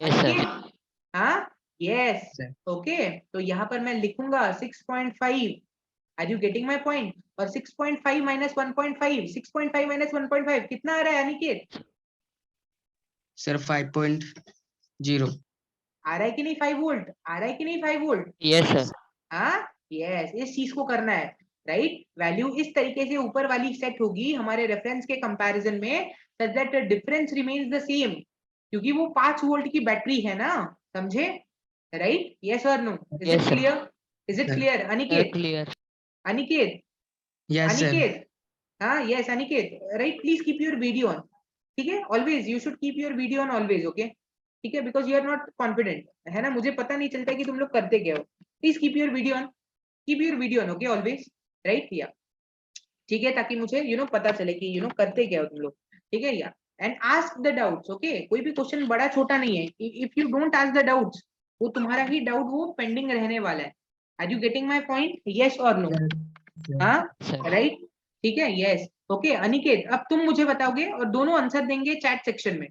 Yes, sir. अनिकेत? हाँ, यस, सर ओके। तो यहाँ पर मैं लिखूंगा 6.5। Are you getting my point? और 6.5 माइनस 1.5, 6.5 माइनस 1.5 कितना आ रहा है अनिकेत? सर 5.0। आ रहा है कि नहीं 5 वोल्ट? आ रहा है कि नहीं 5 वोल्ट? Yes, sir. हाँ, यस, इस चीज को करना है, राइट। वैल्यू इस तरीके से ऊपर वाली सेट होगी हमारे रेफरेंस के कंपैरिजन में, such that difference remains the same, क्योंकि वो 5 वोल्ट की बैटरी है ना, समझे? राइट, यस और no? Is Yes, it sir. Clear? Is it Sir. Clear Aniket? Clear. Aniket? Yes sir. Aniket? हाँ, yes Aniket, right, please keep your video on, ठीक है? Always you should keep your video on always, okay? ठीक है, because you are not confident, है ना, मुझे पता नहीं चलता कि तुम लोग करते क्या हो। Please keep your video on, keep your video on, okay, always, right, या ठीक है, ताकि मुझे पता चले कि करते क्या हो तुम लोग, ठीक है? या and ask the doubts, okay? कोई भी क्वेश्चन बड़ा छोटा नहीं है, if you don't ask the doubts, वो तुम्हारा ही डाउट वो पेंडिंग रहने वाला है। Are you getting my point? Yes और नो? हाँ, Sir. राइट, ठीक है, यस, ओके। अनिकेत, अब तुम मुझे बताओगे और दोनों आंसर देंगे चैट सेक्शन में,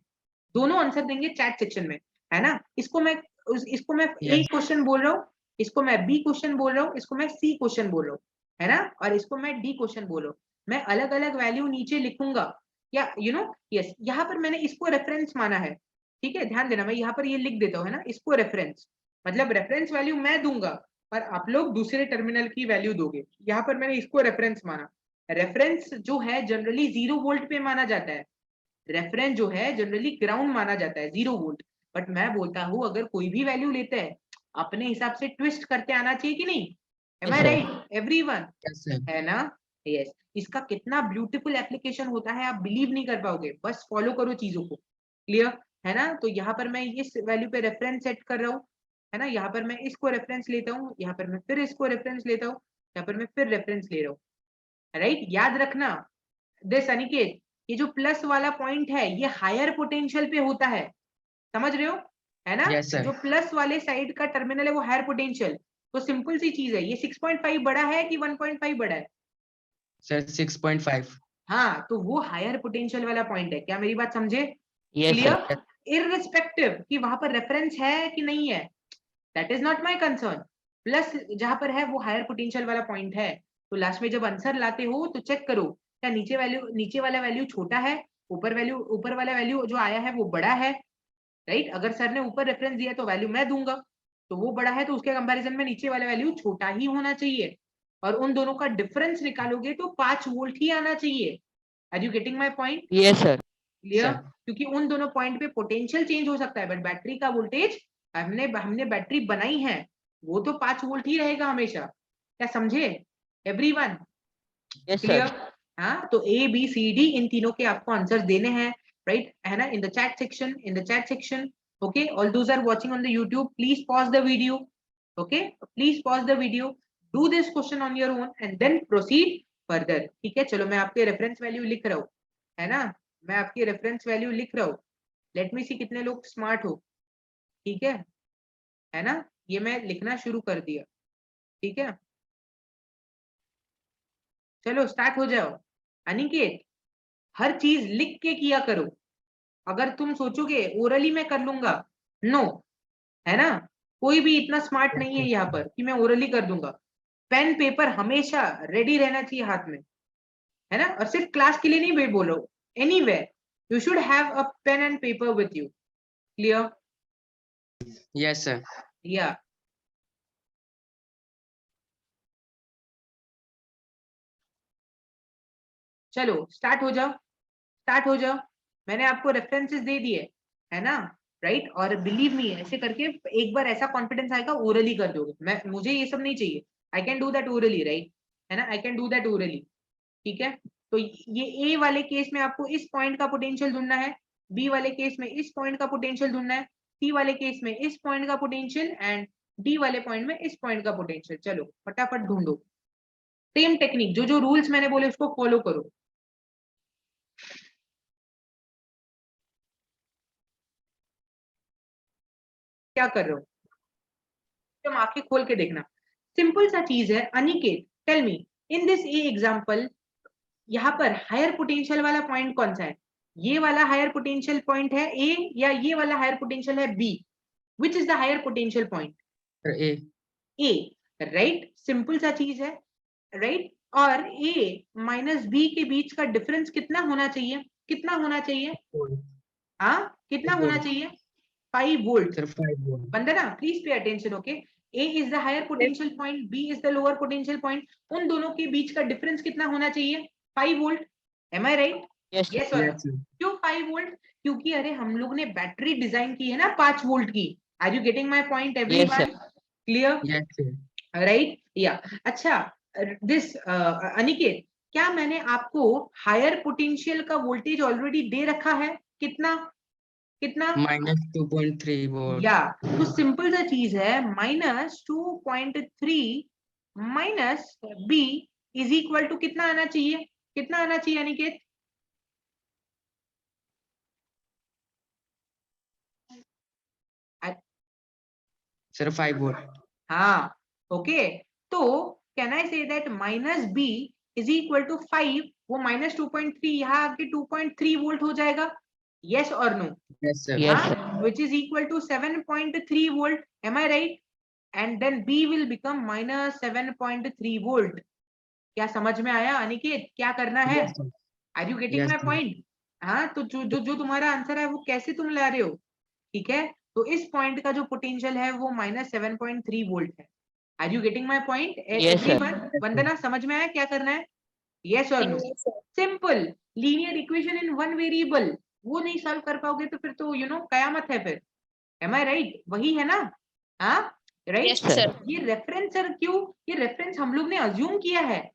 दोनों आंसर देंगे चैट सेक्शन में, है ना? इसको मैं ए Yes. क्वेश्चन बोल रहा हूँ, इसको मैं बी क्वेश्चन बोल रहा हूँ, इसको मैं सी क्वेश्चन बोल रहा हूँ, है ना? और इसको मैं डी क्वेश्चन बोल रहा हूँ। मैं अलग अलग वैल्यू नीचे लिखूंगा, या यस, यहाँ पर मैंने इसको रेफरेंस माना है, ठीक है? ध्यान देना, मैं यहाँ पर ये लिख देता हूँ, है ना, इसको रेफरेंस, मतलब रेफरेंस वैल्यू मैं दूंगा और आप लोग दूसरे टर्मिनल की वैल्यू दोगे। यहाँ पर मैंने इसको रेफरेंस माना। रेफरेंस जो है जनरली 0 वोल्ट पे माना जाता है, रेफरेंस जो है जनरली ग्राउंड माना जाता है 0 वोल्ट। बट मैं बोलता हूँ अगर कोई भी वैल्यू लेते हैं अपने हिसाब से ट्विस्ट करते आना चाहिए कि नहीं? एम आई Yes, sir. Right everyone? Yes, sir. है ना? यस, इसका कितना ब्यूटीफुल एप्लीकेशन होता है आप बिलीव नहीं कर पाओगे, बस फॉलो करो चीजों को, क्लियर है ना? तो यहाँ पर मैं इस वैल्यू पे रेफरेंस सेट कर रहा हूँ, है ना? यहाँ पर मैं इसको रेफरेंस लेता हूँ, यहाँ पर मैं फिर इसको रेफरेंस लेता हूँ, यहाँ पर मैं फिर रेफरेंस ले रहा हूँ, राइट? याद रखना दिस अनिकेत, ये जो प्लस वाला पॉइंट है ये हायर पोटेंशियल पे होता है, समझ रहे हो? है ना? Yes, sir. जो प्लस वाले साइड का टर्मिनल है वो हायर पोटेंशियल। तो सिंपल सी चीज है, ये 6.5 बड़ा है कि 1.5 बड़ा है? सर 6.5। हाँ, तो वो हायर पोटेंशियल वाला पॉइंट है, क्या मेरी बात समझे? Yes, sir. क्लियर? इररिस्पेक्टिव कि वहां पर रेफरेंस है कि नहीं है, that is not my concern. Plus जहां पर है वो हायर पोटेंशियल वाला पॉइंट है। तो लास्ट में जब आंसर लाते हो तो चेक करो क्या नीचे वाला वैल्यू छोटा है, ऊपर वाला वैल्यू जो आया है वो बड़ा है, राइट? अगर सर ने ऊपर रेफरेंस दिया तो वैल्यू मैं दूंगा, तो वो बड़ा है तो उसके कंपैरिजन में नीचे वाला वैल्यू छोटा ही होना चाहिए, और उन दोनों का डिफरेंस निकालोगे तो 5 वोल्ट ही आना चाहिए। Are you getting my point? Yes, sir. Clear? Sir. क्योंकि उन दोनों पॉइंट पे पोटेंशियल चेंज हो सकता है बट बैटरी का वोल्टेज, हमने बैटरी बनाई है वो तो 5 वोल्ट ही रहेगा हमेशा, क्या समझे एवरीवन? Yes, sir. क्लियर? हाँ, तो ए बी सी डी इन तीनों के आपको आंसर देने हैं, राइट, है ना? In the chat section, okay? All those are watching on the YouTube, please pause the video, okay? Please pause the video, do this question on your own and then proceed further, ठीक है? चलो मैं आपके reference value लिख रहा हूँ, है ना? मैं आपकी रेफरेंस वैल्यू लिख रहा हूँ, लेट मी सी कितने लोग स्मार्ट हो, ठीक है ना? ये मैं लिखना शुरू कर दिया, ठीक है? चलो स्टार्ट हो जाओ। अनिकेत, हर चीज लिख के किया करो, अगर तुम सोचोगे ओरली मैं कर लूंगा, नो, है ना? कोई भी इतना स्मार्ट नहीं है यहाँ पर कि मैं ओरली कर दूंगा। पेन पेपर हमेशा रेडी रहना चाहिए हाथ में, है ना? और सिर्फ क्लास के लिए नहीं बोलो, anywhere you should have a pen and paper with you, clear? Yes, sir. या चलो स्टार्ट हो जाओ, मैंने आपको रेफरेंसेस दे दिए, है ना? राइट, और बिलीव मी ऐसे करके एक बार ऐसा कॉन्फिडेंस आएगा ओरली कर दोगे। मुझे ये सब नहीं चाहिए, I can do that orally, right, है ना? I can do that orally, ठीक है? तो ये ए वाले केस में आपको इस पॉइंट का पोटेंशियल ढूंढना है, बी वाले केस में इस पॉइंट का पोटेंशियल ढूंढना है, सी वाले केस में इस पॉइंट का पोटेंशियल एंड डी वाले पॉइंट में इस पॉइंट का पोटेंशियल। चलो फटाफट ढूंढो, सेम टेक्निक, जो जो रूल्स मैंने बोले उसको फॉलो करो। क्या कर रहे हो, तुम आंखें खोल के देखना, सिंपल सा चीज है। Aniket tell me in this a example, यहाँ पर हायर पोटेंशियल वाला पॉइंट कौन सा है, ये वाला हायर पोटेंशियल पॉइंट है ए या ये वाला हायर पोटेंशियल है B, which is the higher potential point, sir A. A, right, simple सा चीज है, राइट। और ए माइनस बी के बीच का डिफरेंस कितना होना चाहिए, कितना होना चाहिए, हाँ कितना होना चाहिए, 5 volt. Sir 5 volt. Vandana please pay attention, okay. A is the higher potential point, B is the lower potential point, उन दोनों के बीच का डिफरेंस कितना होना चाहिए, 5 volt. M I right? Yes, yes sir. और क्यों 5 वोल्ट, क्योंकि अरे हम लोग ने बैटरी डिजाइन की है ना 5 वोल्ट की। Are you getting my point everyone? Clear? Yes sir. Right या अच्छा, दिस अनिकेत, क्या मैंने आपको हायर पोटेंशियल का वोल्टेज ऑलरेडी दे रखा है, कितना कितना, -2.3 वोल्ट। या तो सिंपल सा चीज है, -2.3 minus B is equal to कितना आना चाहिए, कितना आना चाहिए अनिकेत, सर 5 वोल्ट। हाँ ओके, तो can I say that minus B is equal to 5, वो -2.3 यहाँ आके 2.3 वोल्ट हो जाएगा, यस और no? Yes sir. Yes, sir. which is equal to 7.3 volt, am I right? And then B will become -7.3 volt. क्या समझ में आया अनिकेत, क्या करना है? Yes, sir. Are you getting Yes, माई sir. पॉइंट? हाँ, तो जो तुम्हारा आंसर है वो कैसे तुम ला रहे हो, ठीक है। तो इस पॉइंट का जो पोटेंशियल है वो -7.3 वोल्ट है। Are you getting my point Yes, sir. Everyone? Vandana समझ में आया क्या करना है, यस और no? Simple linear equation in one variable, वो नहीं सॉल्व कर पाओगे तो फिर तो कयामत है फिर, एम आई राइट? वही है ना, हाँ राइट? Yes, sir. ये रेफरेंस सर क्यों, ये रेफरेंस हम लोग ने अज्यूम किया है।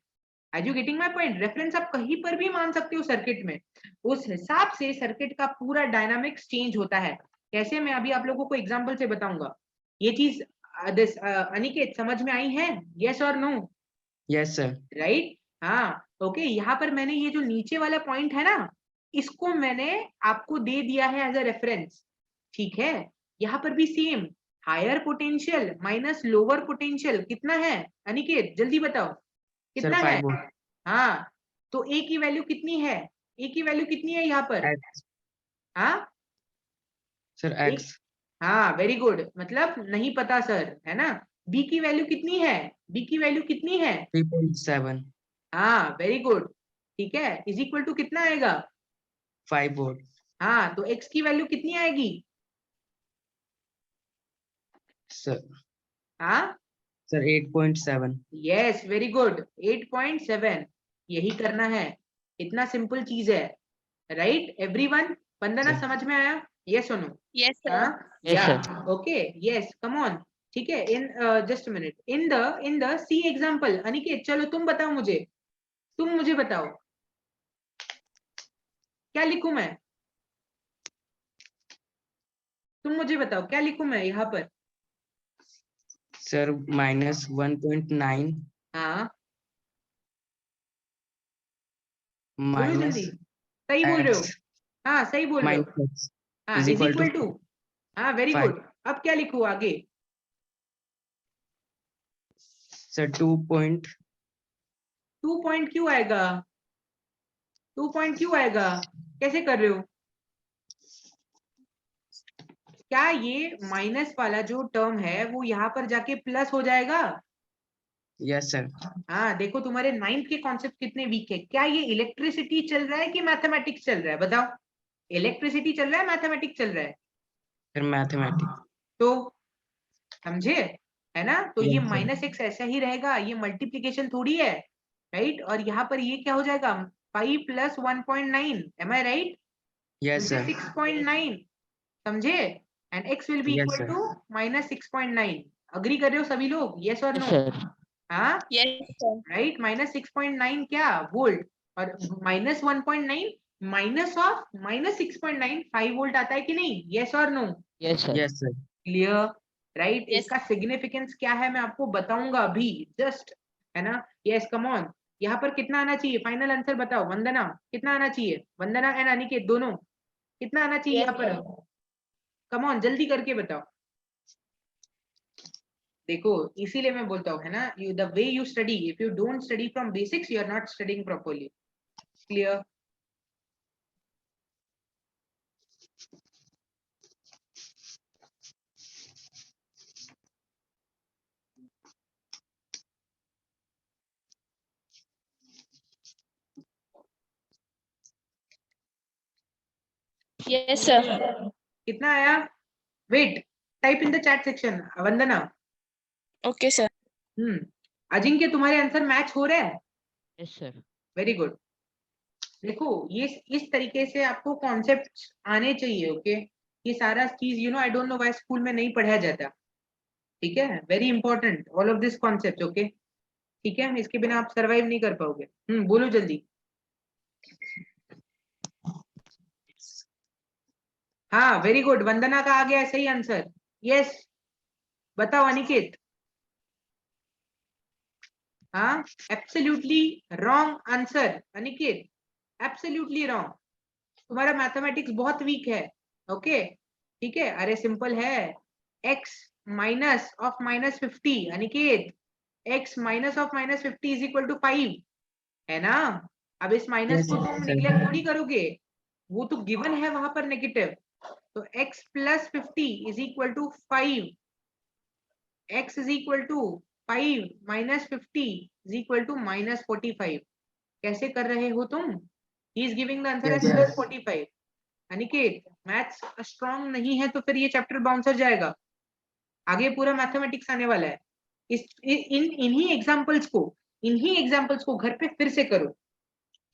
Are you getting my point? Reference आप कहीं पर भी मान सकते हो सर्किट में, उस हिसाब से सर्किट का पूरा डायनामिक्स चेंज होता है। कैसे, मैं अभी आप लोगों को एग्जांपल से बताऊंगा ये चीज। अनिकेत समझ में आई है, यस और नो? Yes sir. राइट, हाँ ओके। यहाँ पर मैंने ये जो नीचे वाला पॉइंट है ना, इसको मैंने आपको दे दिया है एज अ रेफरेंस, ठीक है। यहाँ पर भी same, higher potential minus lower potential कितना है अनिकेत, जल्दी बताओ कितना सर है? 5 वोल्ट। हाँ, तो ए की वैल्यू कितनी है, ए की वैल्यू कितनी है यहाँ पर, X. हाँ सर एक, X. हाँ वेरी गुड, मतलब नहीं पता सर, है ना। बी की वैल्यू कितनी है, बी की वैल्यू कितनी है, 3.7। हाँ वेरी गुड, ठीक है, इज इक्वल टू कितना आएगा, 5 वोल्ट। हाँ तो x की वैल्यू कितनी आएगी, सर हाँ सर 8.7। यस वेरी गुड, 8.7, यही करना है, इतना सिंपल चीज है, राइट एवरीवन? वंदना Sir. समझ में आया, यस और नो? Yes, sir. हाँ Yes, या sir. Okay, yes come on, ठीक है। In just minute, in the C example, Aniket चलो तुम बताओ मुझे, तुम मुझे बताओ क्या लिखूं मैं, तुम मुझे बताओ क्या लिखूं मैं यहाँ पर, सर -1.9 हाँ बोलो माइनस जल्दी, सही बोल रहे हो, X हाँ सही बोल रहे हो, माइनस हाँ is is equal to equal to, हाँ वेरी 5. गुड। अब क्या लिखूं आगे, सर 2 पॉइंट 2 पॉइंट क्यों आएगा, 2 पॉइंट क्यों आएगा, कैसे कर रहे हो, क्या ये माइनस वाला जो टर्म है वो यहाँ पर जाके प्लस हो जाएगा? Yes sir. हाँ देखो तुम्हारे 9th के कॉन्सेप्ट कितने वीक है, क्या ये इलेक्ट्रिसिटी चल रहा है कि मैथमेटिक्स चल रहा है, बताओ, इलेक्ट्रिसिटी चल रहा है मैथमेटिक्स चल रहा है, सर मैथमेटिक्स। तो समझे, है ना। तो ये Yes, sir. -x ऐसा ही रहेगा, ये मल्टीप्लीकेशन थोड़ी है, राइट। और यहाँ पर ये क्या हो जाएगा, 5 + 1.9, am I right, Yes, sir. 6.9, समझे। And x will be Yes, equal sir. To -6.9, agree कर रहे हो सभी लोग, यस और Yes, नो? sir. हाँ Yes, sir. राइट, -6.9 क्या वोल्ट, और -1.9 माइनस ऑफ -6.9 5 वोल्ट आता है कि नहीं, यस और no? Yes, sir. Yes, sir. Clear, right. Yes. इसका सिग्निफिकेंस क्या है मैं आपको बताऊंगा अभी, जस्ट, है ना। यस कम ऑन, यहाँ पर कितना आना चाहिए, फाइनल आंसर बताओ वंदना, कितना आना चाहिए, वंदना एंड अनिकेत दोनों, कितना आना चाहिए Yes, यहाँ पर, sir. कम ऑन जल्दी करके बताओ, देखो इसीलिए मैं बोलता हूँ है ना, you the way you study, if you don't study from basics you are not studying properly. Clear? Yes, sir. कितना आया? Wait, type in the chat section. Vandana, Okay, sir. Ajinkya तुम्हारे आंसर मैच हो रहा है? Yes, sir. Very good. देखो ये इस तरीके से आपको कॉन्सेप्ट आने चाहिए। ओके, ये सारा चीज you know I don't know why school में नहीं पढ़ाया जाता। ठीक है, very important all of this concept. Okay, ठीक है, इसके बिना आप सरवाइव नहीं कर पाओगे। बोलो जल्दी। हाँ वेरी गुड, वंदना का आ गया है सही आंसर। यस, बताओ अनिकेत। हाँ, absolutely wrong answer Aniket, absolutely wrong. तुम्हारा मैथमेटिक्स बहुत वीक है। ओके, ठीक है, अरे सिंपल है, x minus of -50 Aniket, x minus of -50 is equal to 5 है ना। अब इस माइनस Yes, को तुम sir. निगलेक्ट थोड़ी करोगे, वो तो गिवन है वहां पर नेगेटिव। तो x plus 50 is equal to 5, x is equal to 5 minus 50 is equal to -45। कैसे कर रहे हो तुम? He is giving the answer as Yes, plus sir. 45। Aniket maths strong नहीं है तो फिर ये चैप्टर बाउंसर जाएगा। आगे पूरा मैथमेटिक्स आने वाला है। इन्हीं एग्जांपल्स को घर पे फिर से करो।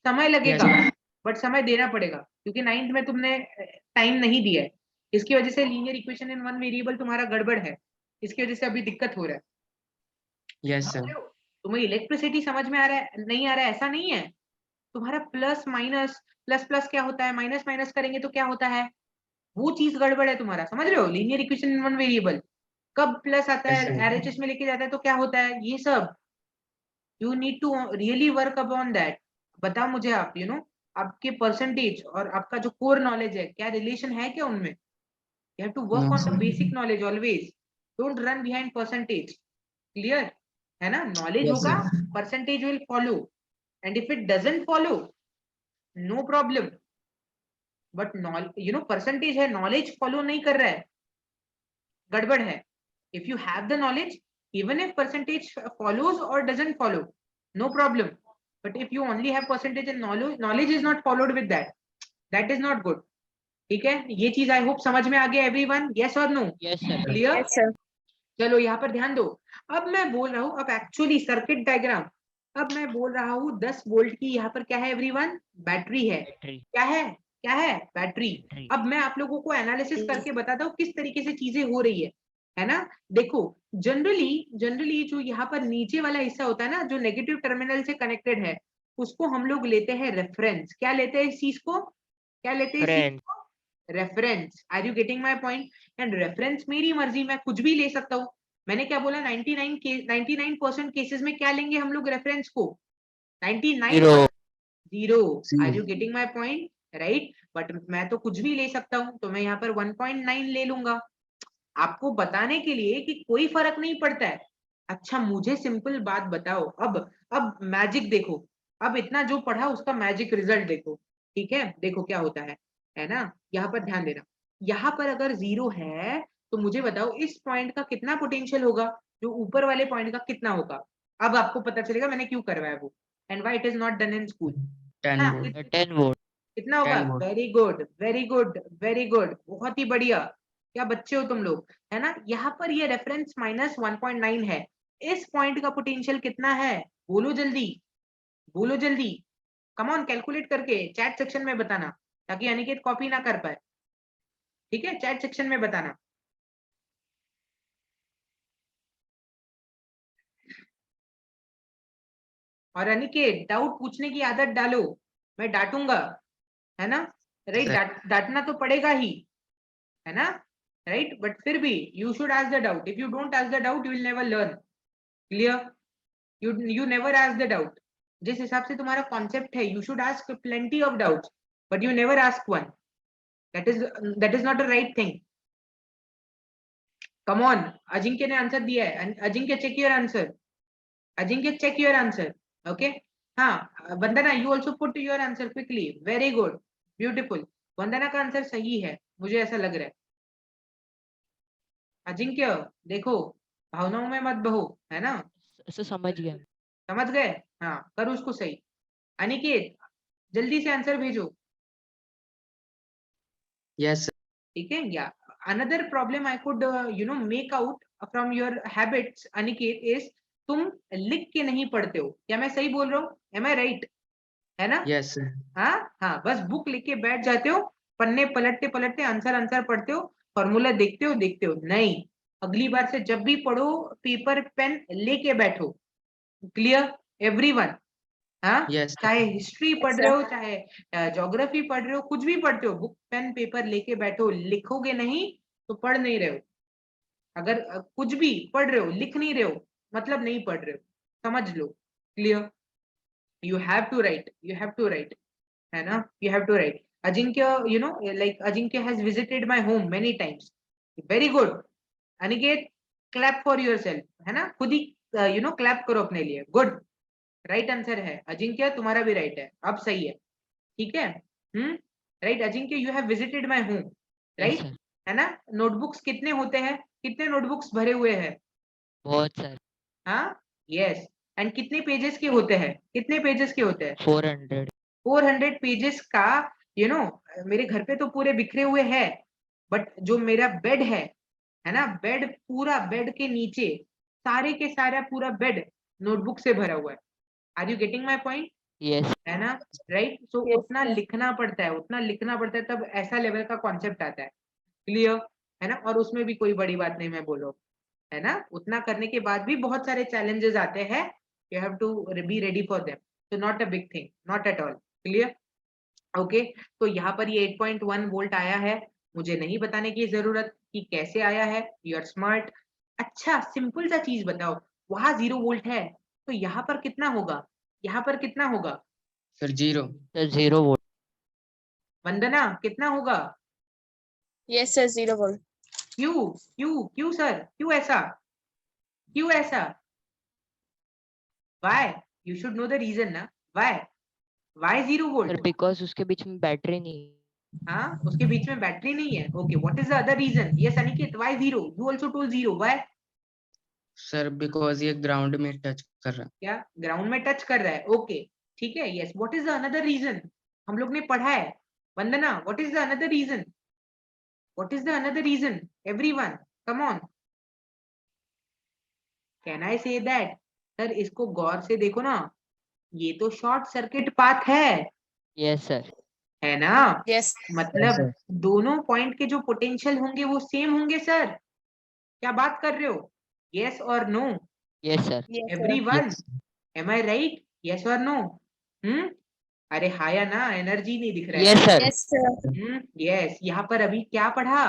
समय लगेगा, Yes, बट समय देना पड़ेगा क्योंकि 9th में तुमने टाइम नहीं दिया है। इसकी वजह से linear equation in one variable तुम्हारा गड़बड़ है, इसकी वजह से अभी दिक्कत हो रहा है। yes, sir. समझ रहे हो? तुम्हें इलेक्ट्रिसिटी समझ में आ रहा है नहीं आ रहा है ऐसा नहीं है। तुम्हारा प्लस माइनस, प्लस प्लस क्या होता है, माइनस माइनस करेंगे तो क्या होता है, वो चीज गड़बड़ है तुम्हारा। समझ रहे हो? Linear equation in one variable कब प्लस आता Yes, है, sir. आरएचएस में लेके जाता है तो क्या होता है, ये सब you need to really work upon that. बताओ मुझे आप आपके परसेंटेज और आपका जो कोर नॉलेज है क्या रिलेशन है क्या उनमें? You have to work No, on the sir. Basic knowledge always, don't run behind percentage. Clear है ना? नॉलेज Yes, होगा, sir. Percentage will follow, and if it doesn't follow no problem, but percentage है, knowledge follow नहीं कर रहा है, गड़बड़ है। If you have the knowledge, even if percentage follows और doesn't follow, no problem, but if you only have percentage and knowledge is not followed with that, that is not good. ठीक है, ये चीज आई होप समझ में आ गया everyone. Yes और no? Yes, sir. Clear? Yes, sir. चलो यहाँ पर ध्यान दो। अब मैं बोल रहा हूँ, अब एक्चुअली सर्किट डायग्राम, अब मैं बोल रहा हूँ 10 वोल्ट की यहाँ पर क्या है एवरीवन, बैटरी है। Battery. क्या है? क्या है? बैटरी। Battery. अब मैं आप लोगों को एनालिसिस करके बताता हूँ किस तरीके से चीजें हो रही है ना। देखो जनरली जो यहाँ पर नीचे वाला हिस्सा होता है ना, जो नेगेटिव टर्मिनल से कनेक्टेड है, उसको हम लोग लेते हैं रेफरेंस। क्या लेते हैं इस चीज को? क्या लेते हैं इस चीज Friend. को? Reference. Are you getting my point? And reference मेरी मर्जी, मैं कुछ भी ले सकता हूँ। मैंने क्या बोला, 99% केसेस में क्या लेंगे हम लोग रेफरेंस को? 99 Zero. Zero. Are you Zero. Getting my point? Right, but मैं तो कुछ भी ले सकता हूँ, तो मैं यहाँ पर 1.9 ले लूंगा आपको बताने के लिए कि कोई फर्क नहीं पड़ता है। अच्छा मुझे सिंपल बात बताओ, अब मैजिक देखो, अब इतना जो पढ़ा उसका मैजिक रिजल्ट देखो। ठीक है, देखो क्या होता है ना। यहाँ पर ध्यान देना, यहाँ पर अगर 0 है तो मुझे बताओ इस पॉइंट का कितना पोटेंशियल होगा, जो ऊपर वाले पॉइंट का कितना होगा। अब आपको पता चलेगा मैंने क्यों करवाया वो, and why it is not done in school. 10 volt. 10 volt. कितना होगा? 10 volt. Very good very good very good, बहुत ही बढ़िया, क्या बच्चे हो तुम लोग, है ना। यहाँ पर ये रेफरेंस -1.9 है, इस पॉइंट का पोटेंशियल कितना है? बोलो जल्दी, बोलो जल्दी, कम ऑन कैलकुलेट करके चैट सेक्शन में बताना, ताकि अनिकेत कॉपी ना कर पाए। ठीक है, चैट सेक्शन में बताना। और अनिकेत डाउट पूछने की आदत डालो, मैं डांटूंगा, है ना। राइट, डांटना तो पड़ेगा ही, है ना। राइट, बट फिर भी you should ask the doubt, if you don't ask the doubt you will never learn. Clear? You never ask the doubt. जिस हिसाब से तुम्हारा कॉन्सेप्ट है, you should ask plenty of doubts, but you never ask one. That is not a right thing. Come on, Ajinkya ने answer दिया है. Ajinkya check your answer. Ajinkya check your answer. Okay, हाँ Vandana you also put your answer quickly. Very good, beautiful. Vandana का answer सही है, मुझे ऐसा लग रहा है. अजिंक्य देखो, भावनाओं में मत बहो, है ना. सर समझ गया. समझ गए. हाँ कर उसको सही. अनिकेत जल्दी से आंसर भेजो. Yes, sir. ठीक है. या another problem I could make out from your habits Aniket is, तुम लिख के नहीं पढ़ते हो. क्या मैं सही बोल रहा हूँ? M I right? है ना. Yes, sir. हाँ हाँ, बस बुक लेके बैठ जाते हो, पन्ने पलटते पलटते आंसर आंसर पढ़ते हो, फॉर्मूला देखते हो नहीं. अगली बार से जब भी पढ़ो पेपर पेन लेके बैठो. Clear everyone? हाँ, Yes, sir. चाहे हिस्ट्री पढ़ sir. रहे हो, चाहे ज्योग्राफी पढ़ रहे हो, कुछ भी पढ़ते हो, बुक पेन पेपर लेके बैठो. लिखोगे नहीं तो पढ़ नहीं रहे हो. अगर कुछ भी पढ़ रहे हो लिख नहीं रहे हो, मतलब नहीं पढ़ रहे हो. समझ लो. Clear? You have to write, you have to write, है ना. You have to write. Ajinkya like Ajinkya has visited my home many times. Very good. Aniket clap for yourself, है ना. खुद ही क्लैप करो अपने लिए. गुड, राइट आंसर है. अजिंक्य तुम्हारा भी राइट है, अब सही है. ठीक है. Right Ajinkya, you have visited my home. Yes, right, sir. है ना. नोटबुक्स कितने होते हैं? कितने नोटबुक्स भरे हुए हैं? बहुत सर. हाँ यस. एंड कितने पेजेस के होते हैं? कितने पेजेस के होते हैं? 400. 400 पेजेस का. मेरे घर पे तो पूरे बिखरे हुए हैं, बट जो मेरा बेड है ना, बेड पूरा, बेड के नीचे सारे के सारा पूरा बेड नोटबुक से भरा हुआ है. Are you getting my point? Yes. है ना. राइट. सो Yes, उतना sir. लिखना पड़ता है, उतना लिखना पड़ता है, तब ऐसा लेवल का कॉन्सेप्ट आता है. क्लियर? है ना. और उसमें भी कोई बड़ी बात नहीं मैं बोलो, है ना. उतना करने के बाद भी बहुत सारे चैलेंजेस आते हैं. You have to be ready for them. So not a big thing, not at all. Clear? Okay. तो यहाँ पर ये 8.1 वोल्ट आया है. मुझे नहीं बताने की जरूरत कि कैसे आया है. You are smart. अच्छा सिंपल सा चीज बताओ, वहां 0 वोल्ट है तो यहाँ पर कितना होगा? यहाँ पर कितना होगा? Sir, 0. Sir 0 volt. वंदना कितना होगा? Yes, sir. 0 volt. क्यों क्यों क्यों सर, क्यों ऐसा? क्यों ऐसा? Why? You should know the reason ना. Why? Why 0 sir volt? Because उसके बीच में बैटरी नहीं. हाँ, उसके बीच में बैटरी नहीं है. Okay, what is the other reason? Yes Aniket, why 0? You also told 0. Why? Sir, because ये ground में touch कर रहा. क्या ग्राउंड में टच कर रहा है? ओके ठीक है. Yes, what is the another reason? हम लोग ने पढ़ा है. Vandana, what is the another reason? What is the another reason? Everyone come on, can I say that? Sir इसको गौर से देखो ना, ये तो शॉर्ट सर्किट पाथ है. Yes sir. है ना. Yes. मतलब sir. दोनों पॉइंट के जो पोटेंशियल होंगे वो सेम होंगे. सर क्या बात कर रहे हो? यस और no? Yes sir. Yes, sir. Everyone, Yes. Am I right? Yes और नो? अरे हाँ या ना, एनर्जी नहीं दिख रहा है. Yes sir. Yes, sir. Yes. यहाँ पर अभी क्या पढ़ा?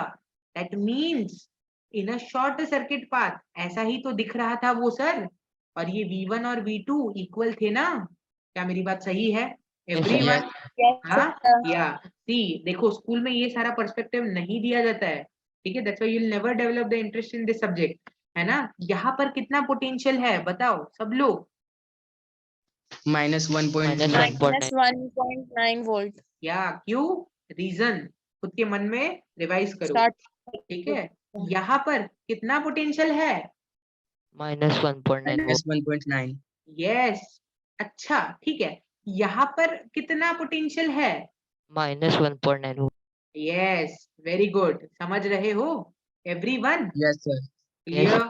That means in a short circuit path, ऐसा ही तो दिख रहा था वो सर. और ये V1 और V2 इक्वल थे ना. क्या मेरी बात सही है? Yes, sir. एवरीवन. Yes, हाँ sir. या सी, देखो स्कूल में ये सारा पर्सपेक्टिव नहीं दिया जाता है. ठीक है. That's why you will never develop the interest in this subject. है ना. यहाँ पर कितना पोटेंशियल है बताओ सब लोग? Minus 1.9. Minus 1.9. Minus 1.9 volt. या क्यों? रीजन खुद के मन में रिवाइज करो. Start. ठीक है. यहाँ पर कितना पोटेंशियल है? Minus 1.9 Minus volt. 1.9. यस. अच्छा ठीक है. यहाँ पर कितना पोटेंशियल है? Minus 1.9 volt. Yes, very good. समझ रहे हो एवरीवन? Yes, sir. क्लियर?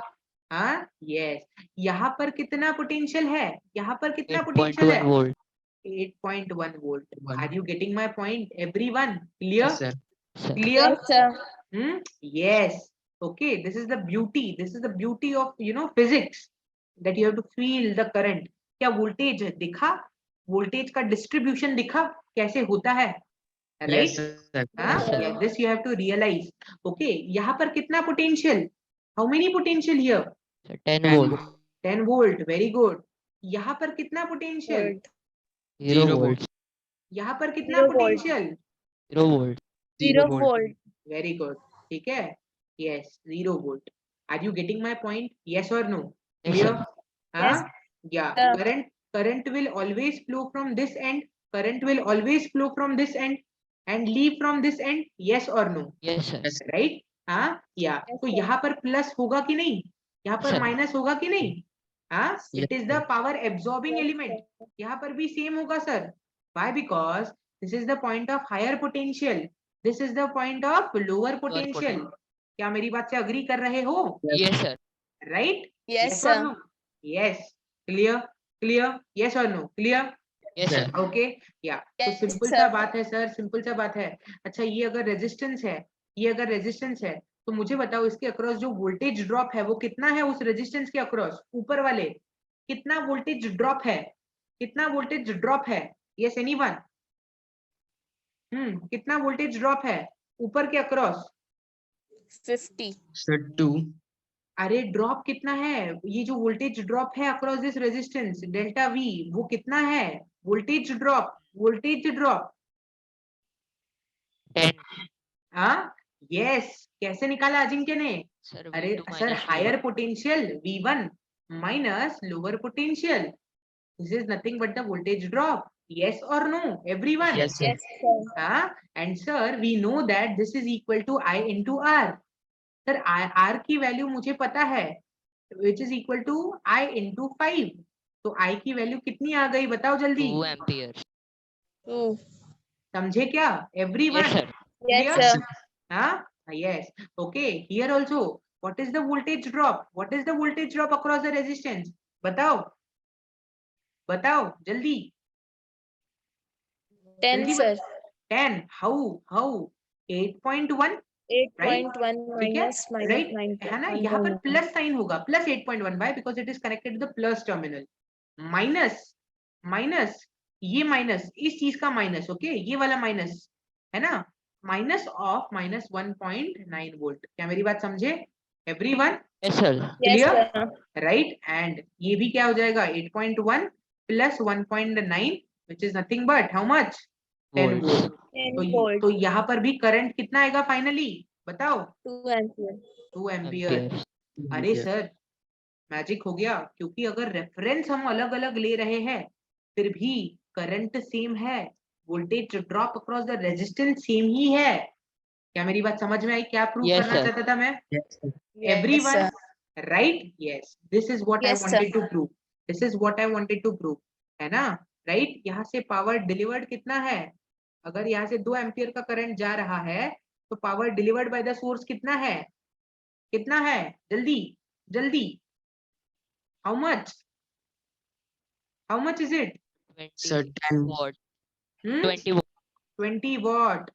हाँ यस. यहाँ पर कितना पोटेंशियल है? यहाँ पर कितना पोटेंशियल 8.1 है? volt. 8.1 volt. One. Are you getting my point everyone? Clear? Yes, sir. Sir. Clear? Yes, sir. Yes. Okay, this is the beauty. This is the beauty of physics, that you have to feel the current. क्या voltage दिखा? Voltage का distribution दिखा कैसे होता है? Yes, right. sir. हाँ, Yes, sir. yeah, this you have to realize. Okay, यहाँ पर कितना potential? How many potential here? Sir, 10 10 volt. 10 volt. Very good. यहाँ पर कितना पोटेंशियल? Volt. 0 0 volt. यहाँ पर कितना 0 volt. Potential? 0 volt. 0 volt. volt. Very good. ठीक है. Yes, 0 volt. Are you getting my point? Yes or no? Yes, Clear? sir. Huh? Yeah. Sir. Current will always flow from this end. Current will always flow from this end and leave from this end. Yes or no? Yes, sir. Yes. Right? हाँ या Yes, तो sir. यहाँ पर plus होगा कि नहीं, यहाँ पर Sir. माइनस होगा कि नहीं? हाँ, Yes, it is the sir. Power absorbing Yes, element. sir. यहाँ पर भी सेम होगा sir. Why? Because this is the point of higher potential. This is the point of lower potential. potential. क्या मेरी बात से अग्री कर रहे हो? Yes, sir. Right? Yes, or sir. no? Yes. Clear? Clear? Yes or no? Clear? Yes, sir. Okay या तो Yes, simple sir. सा बात है सर, सिंपल सा बात है. अच्छा ये अगर रेजिस्टेंस है, ये अगर रेजिस्टेंस है तो मुझे बताओ इसके अक्रॉस जो वोल्टेज ड्रॉप है वो कितना है? उस रेजिस्टेंस के अक्रॉस ऊपर वाले कितना वोल्टेज ड्रॉप है? कितना वोल्टेज ड्रॉप है? Yes anyone? कितना वोल्टेज ड्रॉप है ऊपर के अक्रॉस? 50. Sir, 2. अरे ड्रॉप कितना है? ये जो वोल्टेज ड्रॉप है across this resistance delta we, वो कितना है? Voltage drop, voltage drop. 10. हाँ यस. कैसे निकाला अजिंक्य ने? Sir, अरे V2 sir minus higher V1. Potential V1 minus lower potential. This is nothing but the voltage drop. Yes और no everyone? Yes, sir. Yes, sir. हाँ and sir we know that this is equal to I into R. Sir R की value मुझे पता है which is equal to I into 5. तो I की value कितनी आ गई बताओ जल्दी. 2 ampere. 2. समझे क्या everyone? Yes, sir. Yes, Clear? sir. Huh? Yes. Okay. Here also, what is the voltage drop? What is the voltage drop across the resistance? बताओ, बताओ जल्दी. 10, जल्दी sir. 10. How? 8.1. 8.1 ठीक है? minus Right? है ना? यहाँ पर 9.1. प्लस साइन होगा. Plus 8.1. Why? Because it is connected to the plus terminal. Minus ये माइनस इस चीज का माइनस. ओके ये वाला माइनस है ना? Minus of minus 1.9 volt. क्या मेरी बात समझे everyone? Yes, sir. Yes, Clear? sir. Right. And ये भी क्या हो जाएगा? 8.1 plus 1.9 which is nothing but how much? 10 Volts. Volt. 10 volt. तो यहाँ पर भी करंट कितना आएगा फाइनली बताओ? 2 ampere. 2 एम्पियर. Ampere. अरे सर मैजिक हो गया, क्योंकि अगर रेफरेंस हम अलग अलग ले रहे हैं फिर भी करंट सेम है, voltage drop across the resistance same ही है. क्या मेरी बात समझ में आई? क्या प्रूव Yes, करना sir. चाहता था मैं? Yes, sir. Yes, Everyone? sir. Right? Yes. This is what I Yes, sir. wanted to prove. This is what I wanted to prove. है ना? राइट. यहाँ से पावर डिलीवर्ड कितना है? अगर यहाँ से 2 एम्पियर का करंट जा रहा है तो power delivered by the source कितना है? कितना है? जल्दी जल्दी. How much? How much is it? 20 Sir, 10. watt. 20 20 watt. 20 what.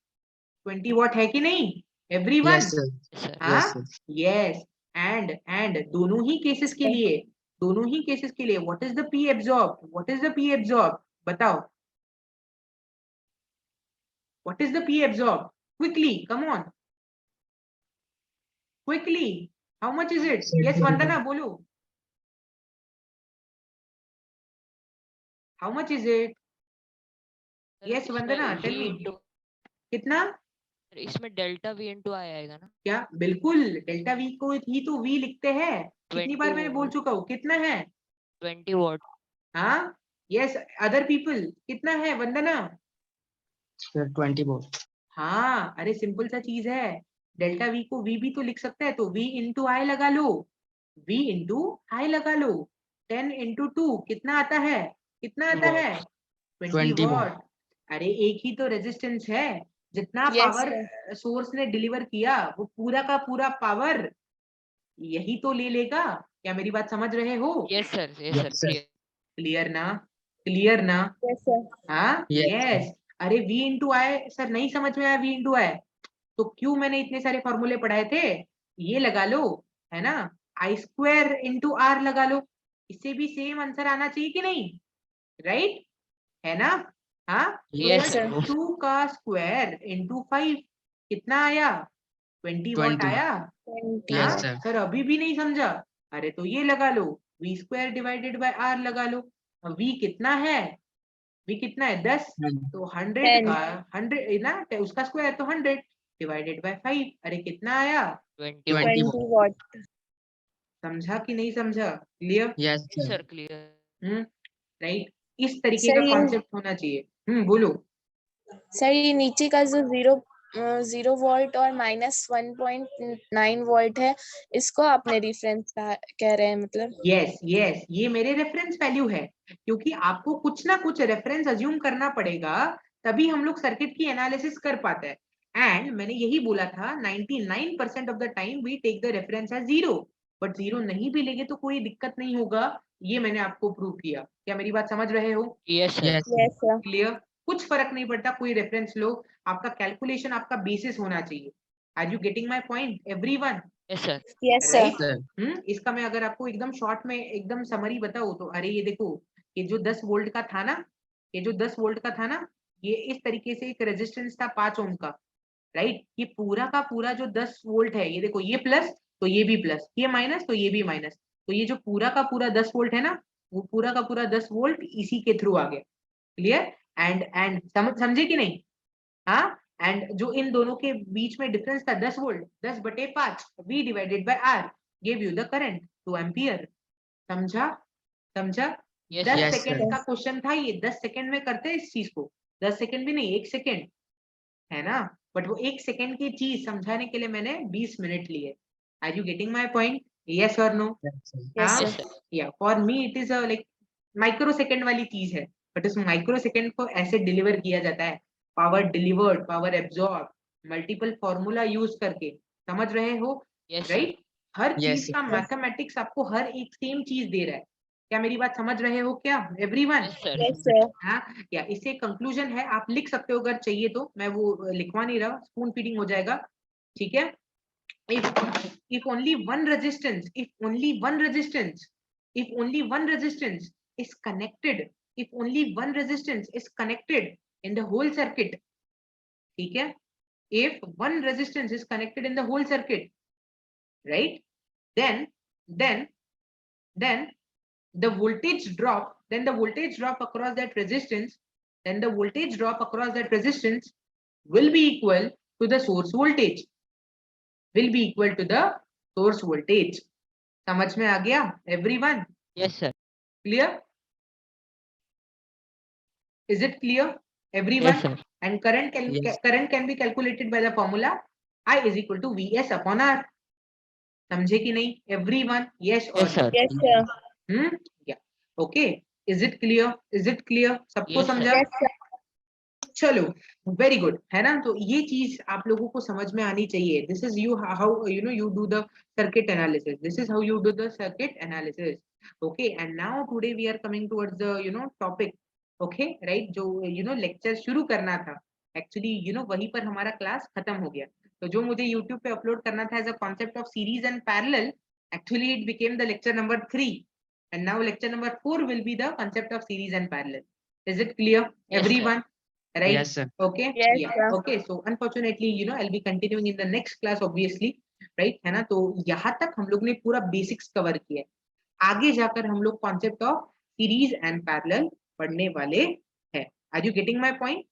20 what है कि नहीं everyone? Yes, sir. Yes, sir. हाँ Yes, sir. यस. एंड दोनों ही केसेस के लिए, दोनों ही केसेस के लिए what is the P absorb? What is the P absorb? बताओ what is the P absorb? Quickly come on, quickly. How much is it? Sir, yes 21. Vandana बोलो. How much is it? Sir, Yes, इसमें Vandana, V tell me. into- कितना? sir, इसमें delta V into I आएगा ना? क्या? बिल्कुल delta we को ही तो वी लिखते हैं. कितनी 20 बार मैंने बोल volt. चुका हूँ. कितना है? 20 watt. हाँ यस. अदर पीपल कितना है वंदना? Sir, 20 volt. हाँ अरे सिंपल सा चीज है. डेल्टा वी को वी भी तो लिख सकता है, तो वी इंटू आई लगा लो. वी इंटू आई लगा लो. 10 इंटू 2 कितना आता है? कितना आता है? 20 20 वॉट. अरे एक ही तो रेजिस्टेंस है. जितना Yes, पावर सोर्स ने डिलीवर किया वो पूरा का पूरा पावर यही तो ले लेगा. क्या मेरी बात समझ रहे हो? Yes, sir. Yes, Yes, sir. sir. Clear. Clear ना? क्लियर ना? Yes, sir. हाँ Yes, यस. अरे v इंटू आई सर नहीं समझ में आया. v इंटू आई तो क्यों मैंने इतने सारे फॉर्मूले पढ़ाए थे? ये लगा लो है ना. आई स्क्वायर इंटू आर लगा लो. इससे भी सेम आंसर आना चाहिए कि नहीं? राइट है ना? हाँ Yes, sir. 2 का स्क्वायर इंटू 5 कितना आया? 20 वॉट 20. आया. 20. Yes, हाँ? sir. सर अभी भी नहीं समझा? अरे तो ये लगा लो v square divided by R लगा लो. v कितना है? v कितना है? 10. 10. तो 100 10. का 100 ना उसका स्क्वायर तो 100 डिवाइडेड बाय 5. अरे कितना आया? 20 20 watt. 20 watt. समझा कि नहीं समझा? Clear? Yes, Yes, sir. sir. Clear. Right, इस तरीके Sir, का ये- कॉन्सेप्ट होना चाहिए। बोलो। सर ये नीचे का जो 0 वोल्ट और -1.9 वोल्ट है, इसको आपने रिफरेंस कह रहे हैं मतलब? यस यस, ये मेरे रेफरेंस वैल्यू है, क्योंकि आपको कुछ ना कुछ रेफरेंस अज्यूम करना पड़ेगा, तभी हम लोग सर्किट की एनालिसिस कर पाते हैं। एंड मैंने यही बोला था 99% of the time we take the reference as 0, but 0 नहीं भी लेंगे तो कोई दिक्कत नहीं होगा। ये मैंने आपको प्रूव किया। क्या मेरी बात समझ रहे हो? Yes, sir. Yes, sir. Yes sir. Clear? कुछ फर्क नहीं पड़ता, कोई रेफरेंस लो, आपका कैलकुलेशन आपका बेसिस होना चाहिए। Are you getting my point everyone? Yes, sir. Yes sir. Right. Sir. इसका मैं अगर आपको एकदम शॉर्ट में एकदम समरी बताऊं तो, अरे ये देखो, ये जो 10 वोल्ट का था ना, ये जो 10 वोल्ट का था ना, ये इस तरीके से एक रेजिस्टेंस था 5 ओम का, राइट। ये पूरा का पूरा जो 10 वोल्ट है, ये देखो, ये प्लस तो ये भी प्लस, ये माइनस तो ये भी माइनस, तो ये जो पूरा का पूरा 10 वोल्ट है ना, वो पूरा का पूरा 10 वोल्ट इसी के थ्रू आ गया। क्लियर? एंड समझे कि नहीं? हाँ। एंड जो इन दोनों के बीच में डिफरेंस था 10 volt, 10/5 V divided by R give you the current 2 ampere. समझा? समझा? Yes, 10 Yes, second sir. का क्वेश्चन था ये, 10 सेकंड में करते हैं इस चीज को, 10 सेकंड भी नहीं, 1 सेकंड है ना, बट वो 1 सेकंड की चीज समझाने के लिए मैंने 20 मिनट लिए। Are you getting my point? Yes और no? Yes, sir. Yes yes, sir. sir. या for me it is like micro second वाली चीज है, बट उस माइक्रो सेकंड को ऐसे डिलीवर किया जाता है, power delivered, power absorb, multiple formula use करके। समझ रहे हो? Yes, sir. राइट। हर Yes, चीज sir. का मैथमेटिक्स आपको हर एक सेम चीज दे रहा है। क्या मेरी बात समझ रहे हो क्या everyone? Yes, sir. Yes sir. हाँ। या इससे कंक्लूजन है, आप लिख सकते हो अगर चाहिए तो, मैं वो लिखवा नहीं रहा, स्पून फीडिंग हो जाएगा। ठीक है? if only one resistance if only one resistance if only one resistance is connected if only one resistance is connected in the whole circuit, ठीक है, if one resistance is connected in the whole circuit, right, then then then the voltage drop across that resistance, then the voltage drop across that resistance will be equal to the source voltage, will be equal to the source voltage. समझ में आ गया everyone? Yes, sir. Clear? Is it clear everyone? Yes, sir. And current Yes. can be calculated by the formula I is equal to Vs upon R. समझे कि नहीं everyone? Yes or Yes, sir. Yes sir. yeah, okay. Is it clear? Is it clear? सबको Yes, sir. समझा? Yes sir. चलो, very good, है ना। तो ये चीज आप लोगों को समझ में आनी चाहिए। This is you how you know you do the circuit analysis, this is how you do the circuit analysis. Okay, and now today we are coming towards the topic. Okay right, जो lecture शुरू करना था, actually वहीं पर हमारा class खत्म हो गया। तो जो मुझे यूट्यूब पे अपलोड करना था as a concept of series and parallel, actually it became the lecture number 3, and now lecture number 4 will be the concept of series and parallel. Is it clear Yes, sir. everyone? Right? Yes, sir. Okay. Yes, Yeah. sir. Okay. So unfortunately, I'll be continuing in the next class, obviously, right? है ना। तो यहाँ तक हम लोग ने पूरा basics cover किया है। आगे जाकर हम लोग concept of series and parallel पढ़ने वाले हैं। Are you getting my point?